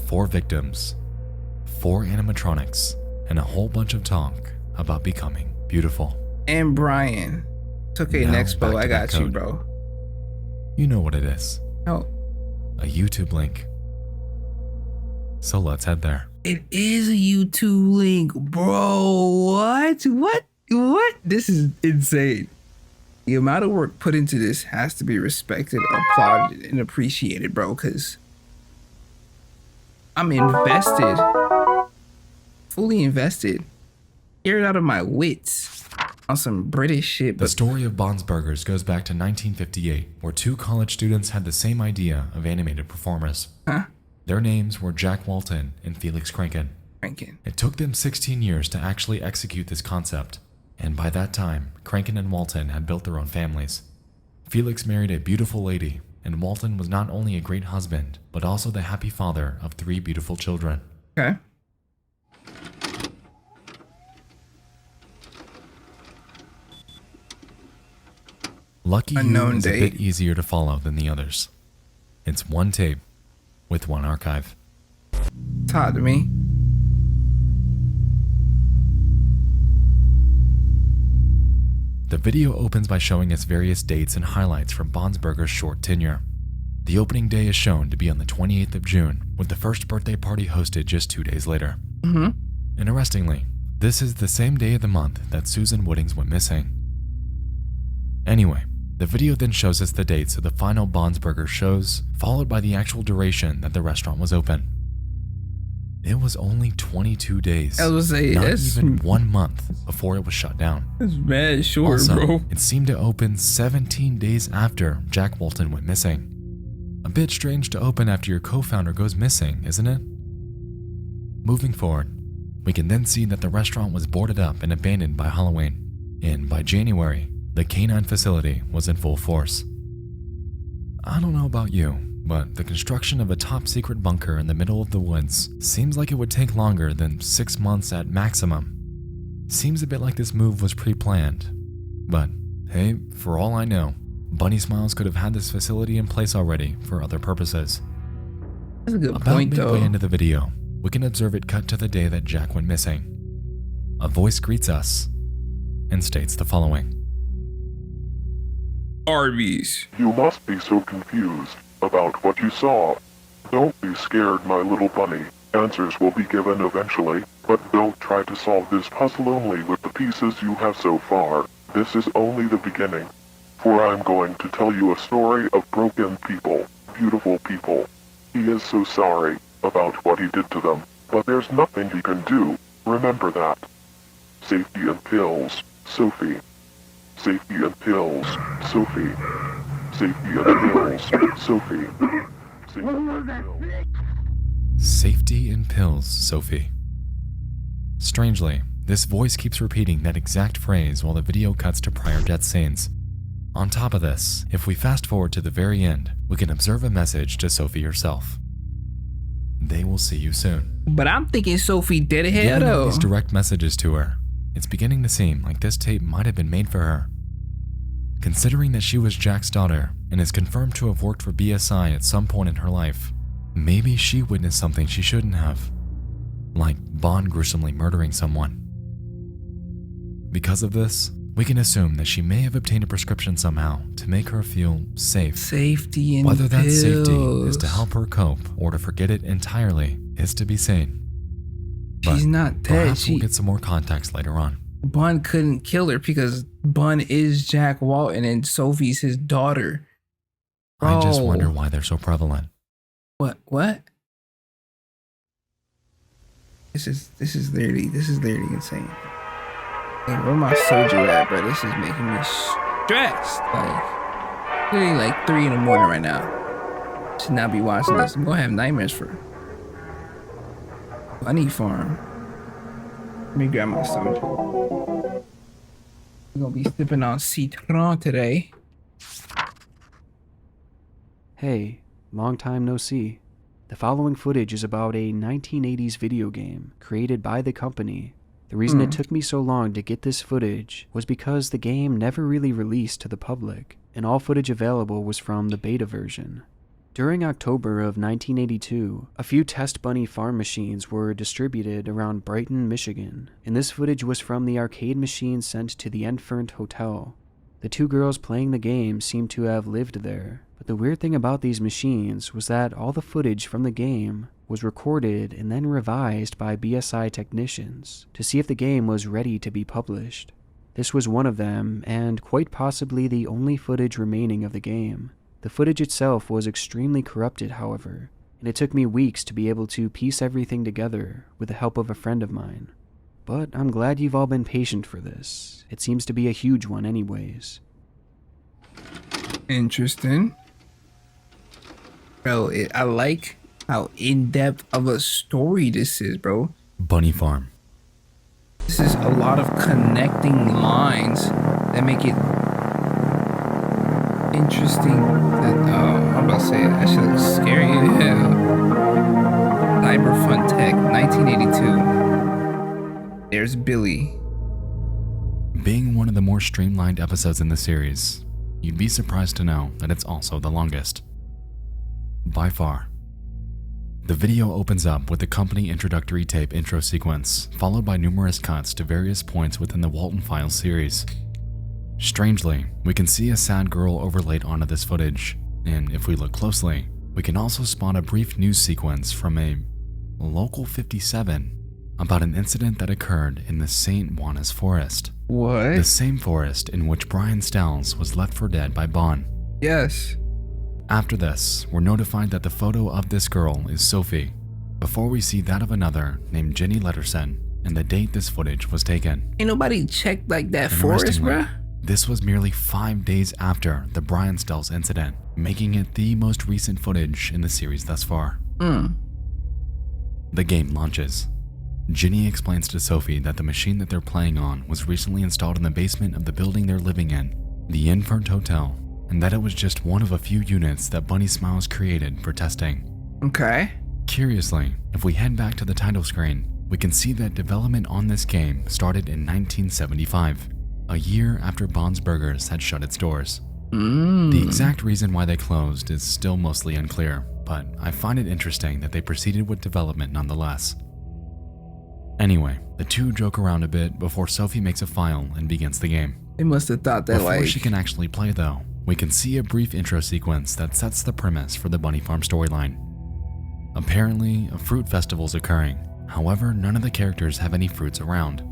4 victims, 4 animatronics, and a whole bunch of talk about becoming beautiful. And Brian. It's okay, Now, Nexpo, back I to got that you, code. bro. You know what it is. No. A YouTube link. So let's head there. It is a YouTube link, bro. What? This is insane. The amount of work put into this has to be respected, applauded, and appreciated, bro, because I'm invested. Fully invested. Scared out of my wits on some British shit. The story of Bond's Burgers goes back to 1958, where 2 college students had the same idea of animated performers. Huh? Their names were Jack Walten and Felix Kranken. It took them 16 years to actually execute this concept, and by that time, Kranken and Walten had built their own families. Felix married a beautiful lady, and Walten was not only a great husband, but also the happy father of 3 beautiful children. Okay. Lucky Unknown You is date. a bit easier to follow than the others. It's 1 tape with 1 archive. Talk to me. The video opens by showing us various dates and highlights from Bond's Burger's short tenure. The opening day is shown to be on the 28th of June, with the first birthday party hosted just 2 days later. Interestingly, this is the same day of the month that Susan Woodings went missing. Anyway, the video then shows us the dates of the final Bond's Burger shows, followed by the actual duration that the restaurant was open. It was only 22 days, I was say, not that's- even 1 month before it was shut down. That's mad short, Also, bro. it seemed to open 17 days after Jack Walten went missing. A bit strange to open after your co-founder goes missing, isn't it? Moving forward, we can then see that the restaurant was boarded up and abandoned by Halloween, and by January, the canine facility was in full force. I don't know about you, but the construction of a top-secret bunker in the middle of the woods seems like it would take longer than 6 months at maximum. Seems a bit like this move was pre-planned. But hey, for all I know, Bunny Smiles could have had this facility in place already for other purposes. That's a good About point, midway though. into the video, we can observe it cut to the day that Jack went missing. A voice greets us and states the following. Arby's. You must be so confused about what you saw. Don't be scared, my little bunny. Answers will be given eventually, but don't try to solve this puzzle only with the pieces you have so far. This is only the beginning. For I'm going to tell you a story of broken people, beautiful people. He is so sorry about what he did to them, but there's nothing he can do. Remember that. Safety and pills, Sophie. Safety and pills, Sophie. Safety and pills, Sophie. Safety and pills. Safety in pills, Sophie. Strangely, this voice keeps repeating that exact phrase while the video cuts to prior death scenes. On top of this, if we fast forward to the very end, we can observe a message to Sophie herself. They will see you soon. But I'm thinking Sophie dead ahead Given all though. these direct messages to her, it's beginning to seem like this tape might have been made for her. Considering that she was Jack's daughter and is confirmed to have worked for BSI at some point in her life, maybe she witnessed something she shouldn't have, like Bond gruesomely murdering someone. Because of this, we can assume that she may have obtained a prescription somehow to make her feel safe. Safety and Whether that pills. safety is to help her cope or to forget it entirely is to be seen. But She's not dead. perhaps we'll get some more context later on. Bun couldn't kill her because Bun is Jack Walten and Sophie's his daughter. I just Bro. wonder why they're so prevalent. What? This is literally insane. Like, where my soju at, bro? This is making me stressed. Like, literally like 3 in the morning right now. Should not be watching this. I'm gonna have nightmares for Bunnyfarm. Let me grab my soju. We're gonna be sipping on citron today. Hey, long time no see. The following footage is about a 1980s video game created by the company. The reason it took me so long to get this footage was because the game never really released to the public, and all footage available was from the beta version. During October of 1982, a few test Bunnyfarm machines were distributed around Brighton, Michigan, and this footage was from the arcade machine sent to the Enfant Hotel. The 2 girls playing the game seemed to have lived there, but the weird thing about these machines was that all the footage from the game was recorded and then revised by BSI technicians to see if the game was ready to be published. This was one of them, and quite possibly the only footage remaining of the game. The footage itself was extremely corrupted, however, and it took me weeks to be able to piece everything together with the help of a friend of mine. But I'm glad you've all been patient for this. It seems to be a huge one anyways. Interesting. Bro, I like how in-depth of a story this is, bro. Bunnyfarm. This is a lot of connecting lines that make it interesting. I'm about to say it. That shit looks scary. Yeah. Cyber Fun Tech, 1982. There's Billy. Being one of the more streamlined episodes in the series, you'd be surprised to know that it's also the longest. By far. The video opens up with the company introductory tape intro sequence, followed by numerous cuts to various points within the Walten Files series. Strangely, we can see a sad girl overlaid onto this footage, and if we look closely, we can also spot a brief news sequence from a local 57 about an incident that occurred in the St. Juanas forest. What? The same forest in which Brian Stells was left for dead by Bond. Yes. After this, we're notified that the photo of this girl is Sophie, before we see that of another named Jenny Letterson and the date this footage was taken. Ain't nobody checked like that And forest, interestingly, bruh. this was merely 5 days after the Brian Stells incident, making it the most recent footage in the series thus far. The game launches. Ginny explains to Sophie that the machine that they're playing on was recently installed in the basement of the building they're living in, the Enfant Hotel, and that it was just one of a few units that Bunny Smiles created for testing. Okay. Curiously, if we head back to the title screen, we can see that development on this game started in 1975, a year after Bond's Burgers had shut its doors. The exact reason why they closed is still mostly unclear, but I find it interesting that they proceeded with development nonetheless. Anyway, the two joke around a bit before Sophie makes a file and begins the game. They must have thought that Before she can actually play though, we can see a brief intro sequence that sets the premise for the Bunnyfarm storyline. Apparently, a fruit festival's occurring, however none of the characters have any fruits around.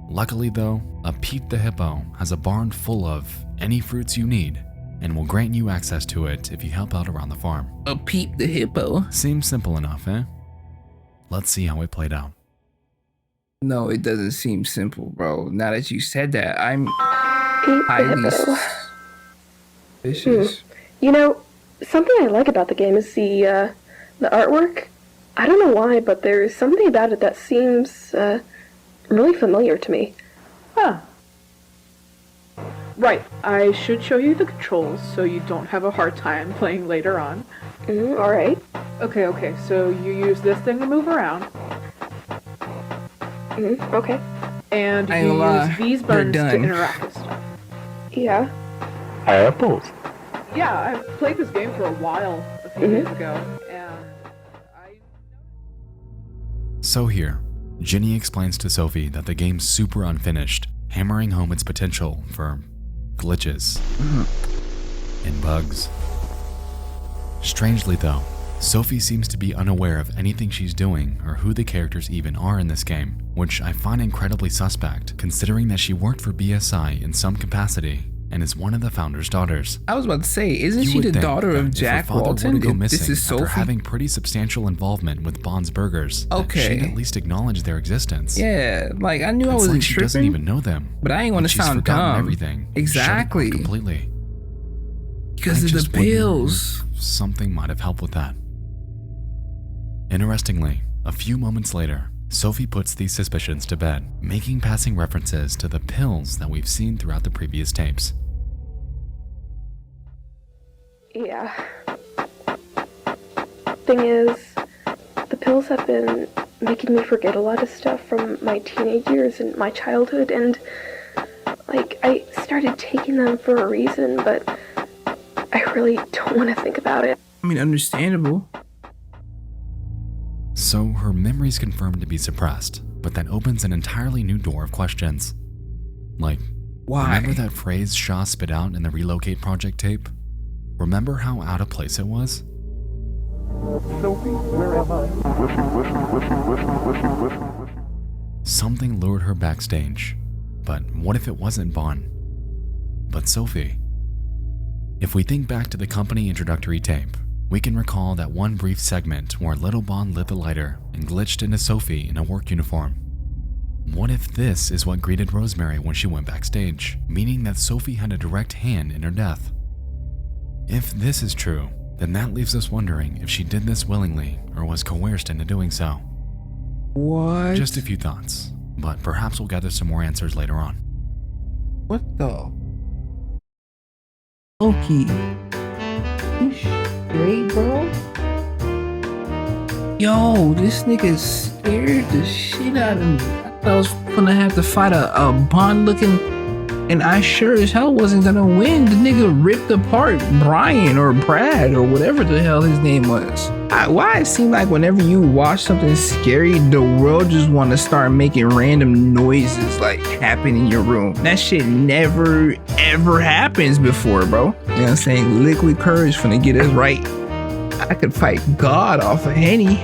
Luckily though, a Pete the Hippo has a barn full of any fruits you need, and will grant you access to it if you help out around the farm. A Pete the Hippo? Seems simple enough, eh? Let's see how it played out. No, it doesn't seem simple, bro. Now that you said that, I'm Eat the highly hippo. suspicious. You know, something I like about the game is the artwork. I don't know why, but there's something about it that seems really familiar to me. Huh. Right, I should show you the controls so you don't have a hard time playing later on. Alright. Okay, so you use this thing to move around. Okay. And you use these buttons to interact with stuff. Yeah. Apples. Yeah, I played this game for a while a few days ago, and So here, Ginny explains to Sophie that the game's super unfinished, hammering home its potential for glitches and bugs. Strangely though, Sophie seems to be unaware of anything she's doing or who the characters even are in this game, which I find incredibly suspect considering that she worked for BSI in some capacity and is one of the founder's daughters. I was about to say, isn't You she would the think daughter that of if Jack her father were Walton? to go missing This is after Sophie. having pretty substantial involvement with Bond's Burgers, that Okay. she'd at least acknowledge their existence. Yeah, like I knew I It's wasn't like she doesn't tripping, even know them, but I ain't want and to she's sound forgotten dumb. everything. Exactly. Shut it down completely. Because I of the just wonder pills. if something might have helped with that. Interestingly, a few moments later, Sophie puts these suspicions to bed, making passing references to the pills that we've seen throughout the previous tapes. Yeah. Thing is, the pills have been making me forget a lot of stuff from my teenage years and my childhood, and like, I started taking them for a reason, but I really don't want to think about it. I mean, understandable. So her memory's confirmed to be suppressed, but that opens an entirely new door of questions. Like, why? Remember that phrase Shaw spit out in the Relocate project tape? Remember how out of place it was? Sophie, where am I? Something lured her backstage. But what if it wasn't Bond, but Sophie? If we think back to the company introductory tape, we can recall that one brief segment where little Bond lit the lighter and glitched into Sophie in a work uniform. What if this is what greeted Rosemary when she went backstage, meaning that Sophie had a direct hand in her death? If this is true, then that leaves us wondering if she did this willingly or was coerced into doing so. What? Just a few thoughts, but perhaps we'll gather some more answers later on. What the? Loki. You straight, bro? Yo, this nigga scared the shit out of me. I thought I was gonna have to fight a Bond looking, and I sure as hell wasn't gonna win. The nigga ripped apart Brian or Brad or whatever the hell his name was. Why it seemed like whenever you watch something scary, the world just want to start making random noises like happen in your room. That shit never ever happens before, bro. You know what I'm saying? Liquid courage finna get us right. I could fight God off of Henny.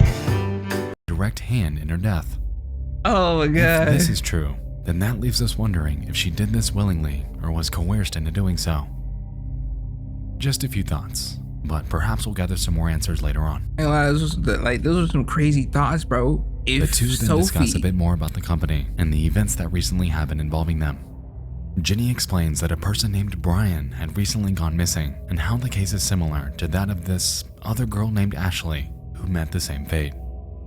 Direct hand in her death. Oh my god. If this is true, then that leaves us wondering if she did this willingly or was coerced into doing so. Just a few thoughts, but perhaps we'll gather some more answers later on. Those are some crazy thoughts, bro. If The two then discuss a bit more about the company and the events that recently happened involving them. Ginny explains that a person named Brian had recently gone missing and how the case is similar to that of this other girl named Ashley who met the same fate.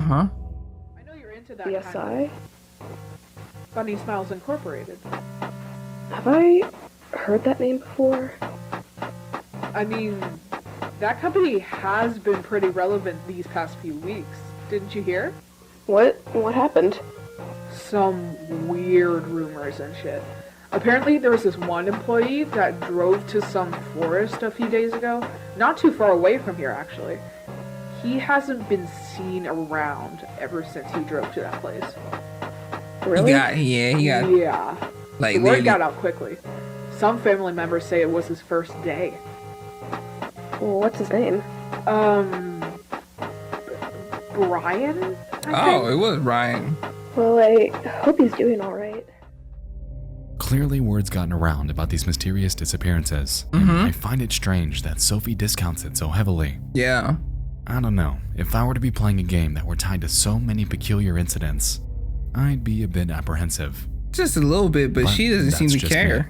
Huh? I know you're into that BSI? Bunny Smiles Incorporated. Have I heard that name before? I mean, that company has been pretty relevant these past few weeks. Didn't you hear? What happened? Some weird rumors and shit. Apparently there was this one employee that drove to some forest a few days ago. Not too far away from here, actually. He hasn't been seen around ever since he drove to that place. Really? Yeah. Like, the word got out quickly. Some family members say it was his first day. Well, what's his name? Brian? Oh, it was Brian. Well, I hope he's doing alright. Clearly word's gotten around about these mysterious disappearances, and I find it strange that Sophie discounts it so heavily. Yeah. I don't know, if I were to be playing a game that were tied to so many peculiar incidents, I'd be a bit apprehensive. Just a little bit, but she doesn't seem to that's just care. me.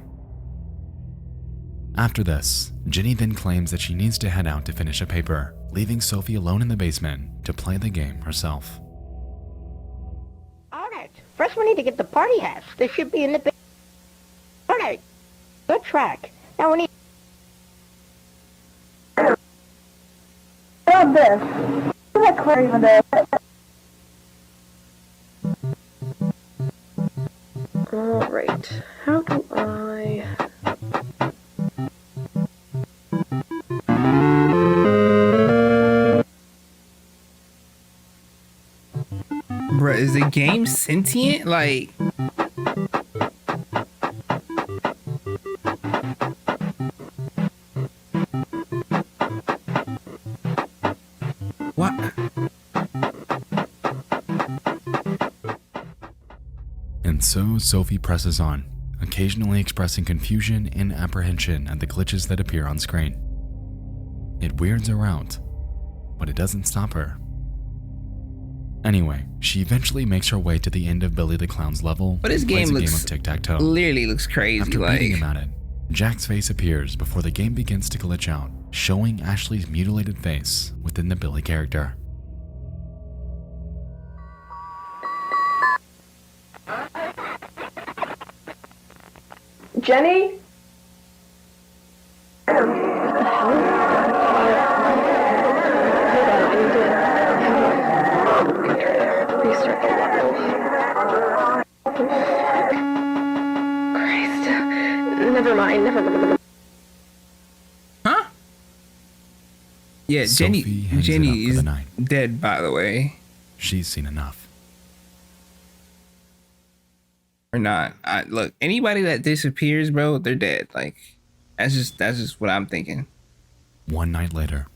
After this, Ginny then claims that she needs to head out to finish a paper, leaving Sophie alone in the basement to play the game herself. Alright, first we need to get the party hats. They should be in the Alright, good track. Now we need... Found this. Isn't that clear even there? Alright, how do I... Bruh, is the game sentient? Like... What? And so Sophie presses on, occasionally expressing confusion and apprehension at the glitches that appear on screen. It weirds her out, but it doesn't stop her. Anyway, she eventually makes her way to the end of Billy the Clown's level. But this and plays game a looks game of tic-tac-toe. Literally looks crazy. After like reading about it, Jack's face appears before the game begins to glitch out, showing Ashley's mutilated face within the Billy character. Jenny? Restart the level. Christ. Never mind. Huh? Yeah, Sophie hangs it up Jenny for the is night. dead, by the way. She's seen enough. Or not. Look, anybody that disappears, bro, they're dead. Like, that's just what I'm thinking. One night later.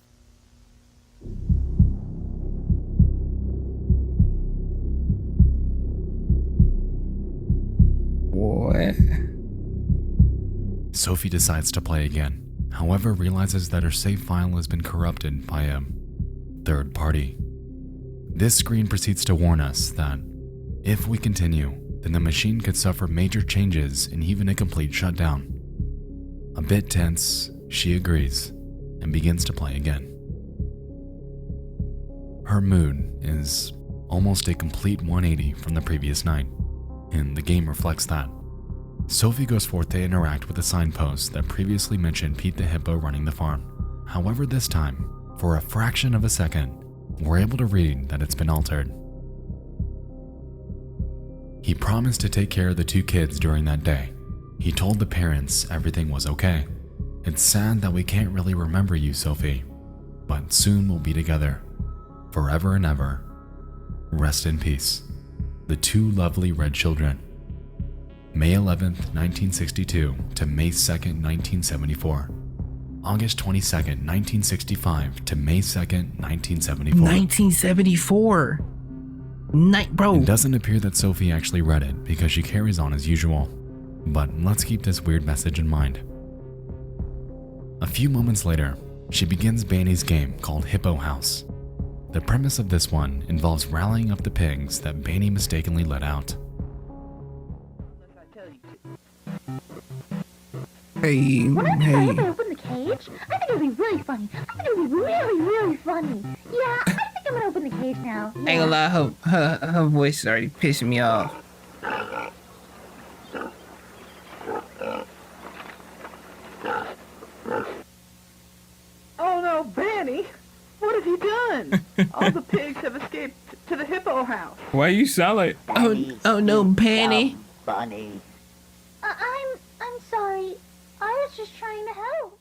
What? Sophie decides to play again, however realizes that her save file has been corrupted by a third party. This screen proceeds to warn us that if we continue, then the machine could suffer major changes and even a complete shutdown. A bit tense, she agrees and begins to play again. Her mood is almost a complete 180 from the previous night, and the game reflects that. Sophie goes forth to interact with the signpost that previously mentioned Pete the Hippo running the farm. However, this time, for a fraction of a second, we're able to read that it's been altered. He promised to take care of the two kids during that day. He told the parents everything was okay. It's sad that we can't really remember you, Sophie, but soon we'll be together, forever and ever. Rest in peace. The two lovely red children. May 11th, 1962 to May 2nd, 1974. August 22nd, 1965 to May 2nd, 1974. 1974. Bro. It doesn't appear that Sophie actually read it because she carries on as usual. But let's keep this weird message in mind. A few moments later, she begins Banny's game called Hippo House. The premise of this one involves rallying up the pigs that Banny mistakenly let out. Hey, When I open the cage, I think it'll be really funny. I think it'll be really, really funny. Yeah, I think I'm gonna open the cage now. Ain't gonna lie, her voice is already pissing me off. Oh no, Banny! What have you done? All the pigs have escaped to the hippo house. Why you sound like? Oh no, Banny. Bunny. I'm sorry. I was just trying to help.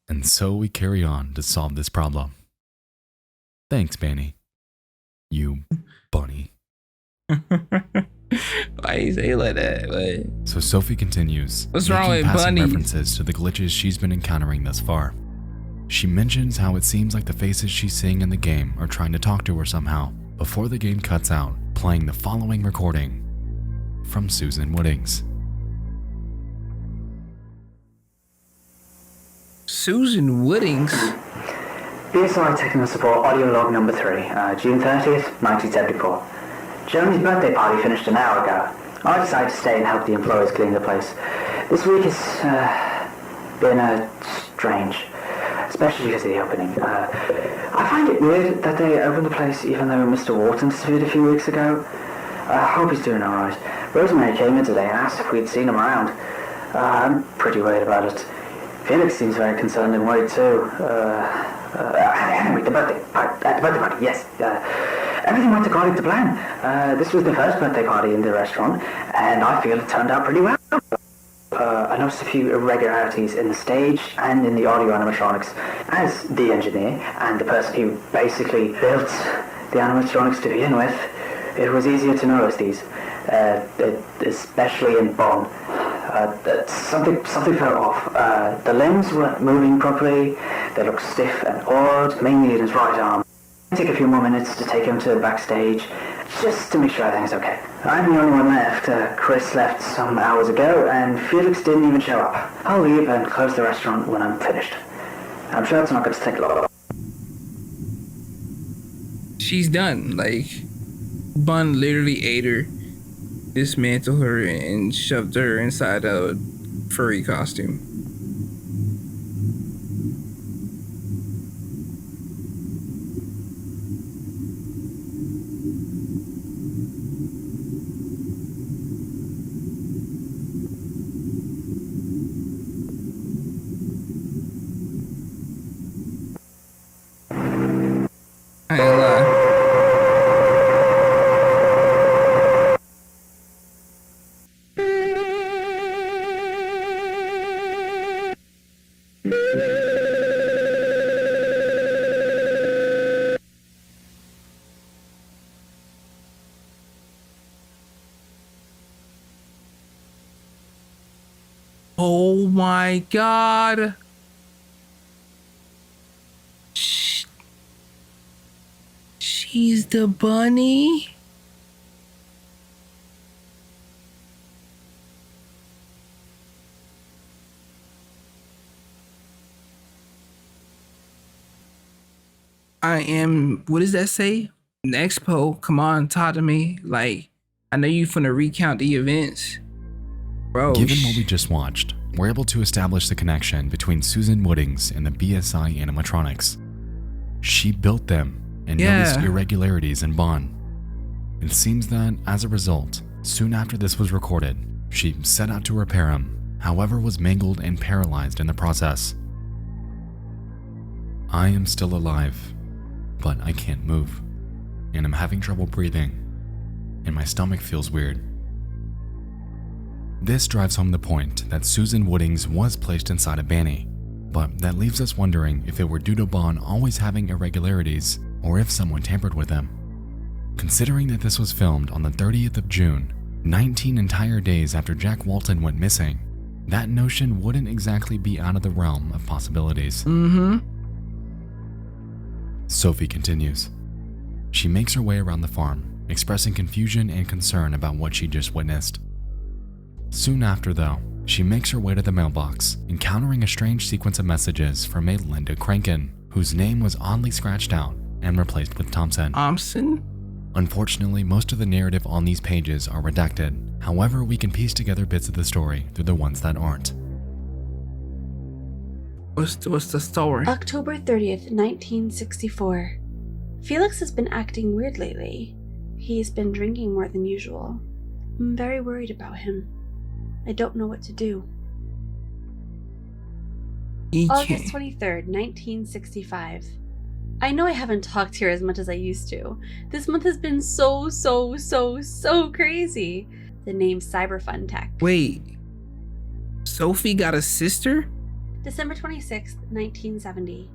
And so we carry on to solve this problem. Thanks, Banny. You bunny. Why you say it like that? What? So Sophie continues, What's wrong making with passing Bunny? references to the glitches she's been encountering thus far. She mentions how it seems like the faces she's seeing in the game are trying to talk to her somehow, before the game cuts out, playing the following recording from Susan Woodings. Susan Woodings? BSI Technical Support Audio Log Number 3, June 30th, 1974. Jeremy's birthday party finished an hour ago. I decided to stay and help the employees clean the place. This week has been strange, especially because of the opening. I find it weird that they opened the place even though Mr. Walten disappeared a few weeks ago. I hope he's doing alright. Rosemary came in today and asked if we'd seen him around. I'm pretty worried about it. Felix seems very concerned and worried too. Anyway, the birthday party, yes. Everything went according to plan. This was the first birthday party in the restaurant, and I feel it turned out pretty well. I noticed a few irregularities in the stage and in the audio animatronics. As the engineer and the person who basically built the animatronics to begin with, it was easier to notice these, especially in Bon. Something fell off. The limbs weren't moving properly. They looked stiff and odd, mainly in his right arm. Take a few more minutes to take him to Backstage, just to make sure everything's okay. I'm the only one left. Chris left some hours ago, and Felix didn't even show up. I'll leave and close the restaurant when I'm finished. I'm sure it's not going to take long. She's done. Like, Bun literally ate her, dismantled her, and shoved her inside a furry costume. I ain't lie. Oh my God. She's the bunny? What does that say? Nexpo, come on, talk to me. Like, I know you finna recount the events. Bro. Given what we just watched, we're able to establish the connection between Susan Woodings and the BSI animatronics. She built them and noticed irregularities in Bon. It seems that, as a result, soon after this was recorded, she set out to repair him, however was mangled and paralyzed in the process. I am still alive, but I can't move, and I'm having trouble breathing, and my stomach feels weird. This drives home the point that Susan Woodings was placed inside a Banny, but that leaves us wondering if it were due to Bon always having irregularities, or if someone tampered with them. Considering that this was filmed on the 30th of June, 19 entire days after Jack Walten went missing, that notion wouldn't exactly be out of the realm of possibilities. Sophie continues. She makes her way around the farm, expressing confusion and concern about what she just witnessed. Soon after, though, she makes her way to the mailbox, encountering a strange sequence of messages from a Linda Crankin, whose name was oddly scratched out and replaced with Thompson. Unfortunately, most of the narrative on these pages are redacted. However, we can piece together bits of the story through the ones that aren't. What's the story? October 30th, 1964. Felix has been acting weird lately. He's been drinking more than usual. I'm very worried about him. I don't know what to do. August 23rd, 1965. I know I haven't talked here as much as I used to. This month has been so crazy. The name Cyberfun Tech. Wait. Sophie got a sister? December 26th, 1970.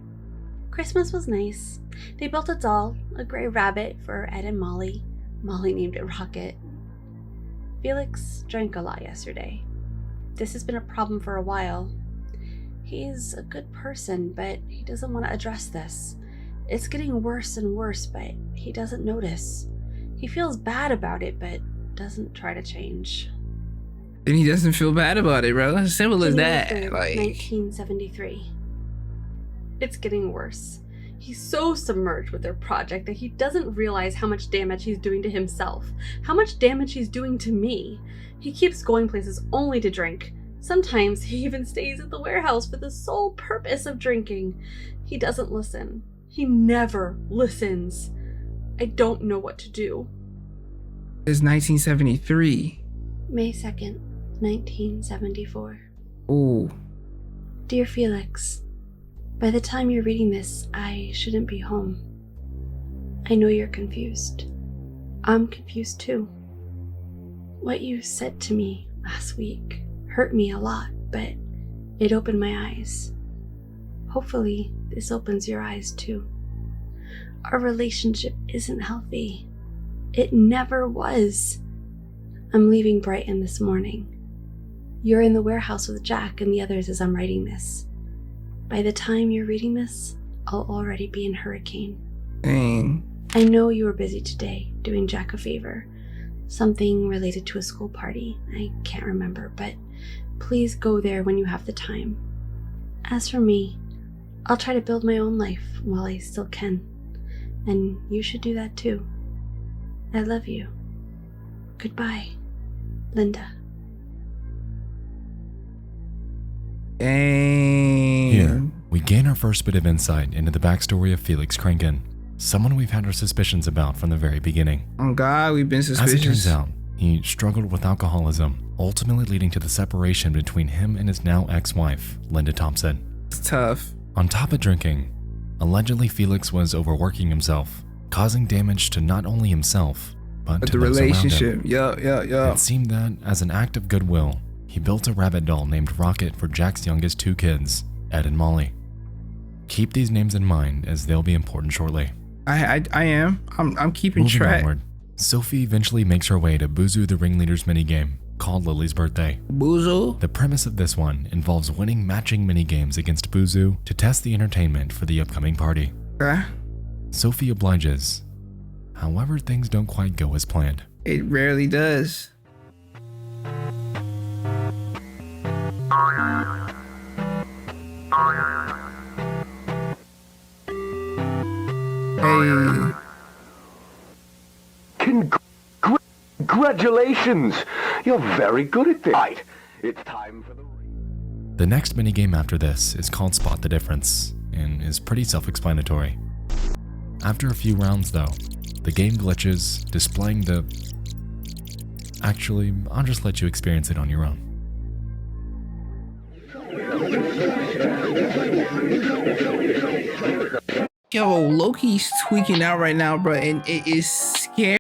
Christmas was nice. They built a doll, a gray rabbit, for Ed and Molly. Molly named it Rocket. Felix drank a lot yesterday. This has been a problem for a while. He's a good person, but he doesn't want to address this. It's getting worse and worse, but he doesn't notice. He feels bad about it, but doesn't try to change. And he doesn't feel bad about it, bro. Simple as January that. 3rd, Like 1973. It's getting worse. He's so submerged with their project that he doesn't realize how much damage he's doing to himself, how much damage he's doing to me. He keeps going places only to drink. Sometimes he even stays at the warehouse for the sole purpose of drinking. He doesn't listen. He never listens. I don't know what to do. It's 1973. May 2nd, 1974. Ooh. Dear Felix, by the time you're reading this, I shouldn't be home. I know you're confused. I'm confused too. What you said to me last week hurt me a lot, but it opened my eyes. Hopefully, this opens your eyes too. Our relationship isn't healthy. It never was. I'm leaving Brighton this morning. You're in the warehouse with Jack and the others as I'm writing this. By the time you're reading this, I'll already be in Hurricane. Dang. I know you were busy today, doing Jack a favor. Something related to a school party. I can't remember, but please go there when you have the time. As for me, I'll try to build my own life while I still can. And you should do that too. I love you. Goodbye, Linda. Dang. Here, we gain our first bit of insight into the backstory of Felix Kranken, someone we've had our suspicions about from the very beginning. Oh God, we've been suspicious. As it turns out, he struggled with alcoholism, ultimately leading to the separation between him and his now ex-wife, Linda Thompson. It's tough. On top of drinking, allegedly Felix was overworking himself, causing damage to not only himself, but to the those relationship. around him. Yeah. It seemed that, as an act of goodwill, he built a rabbit doll named Rocket for Jack's youngest two kids, Ed and Molly. Keep these names in mind, as they'll be important shortly. I am. I'm keeping Moving track. onward, Sophie eventually makes her way to Buzu the Ringleader's minigame, called Lily's Birthday. Buzu? The premise of this one involves winning matching minigames against Buzu to test the entertainment for the upcoming party. Okay. Sophie obliges. However, things don't quite go as planned. It rarely does. Hey. Congratulations! You're very good at this. Right. It's time for The next minigame after this is called Spot the Difference, and is pretty self-explanatory. After a few rounds though, the game glitches, displaying the... Actually, I'll just let you experience it on your own. Yo, Loki's tweaking out right now, bro, and it is scary.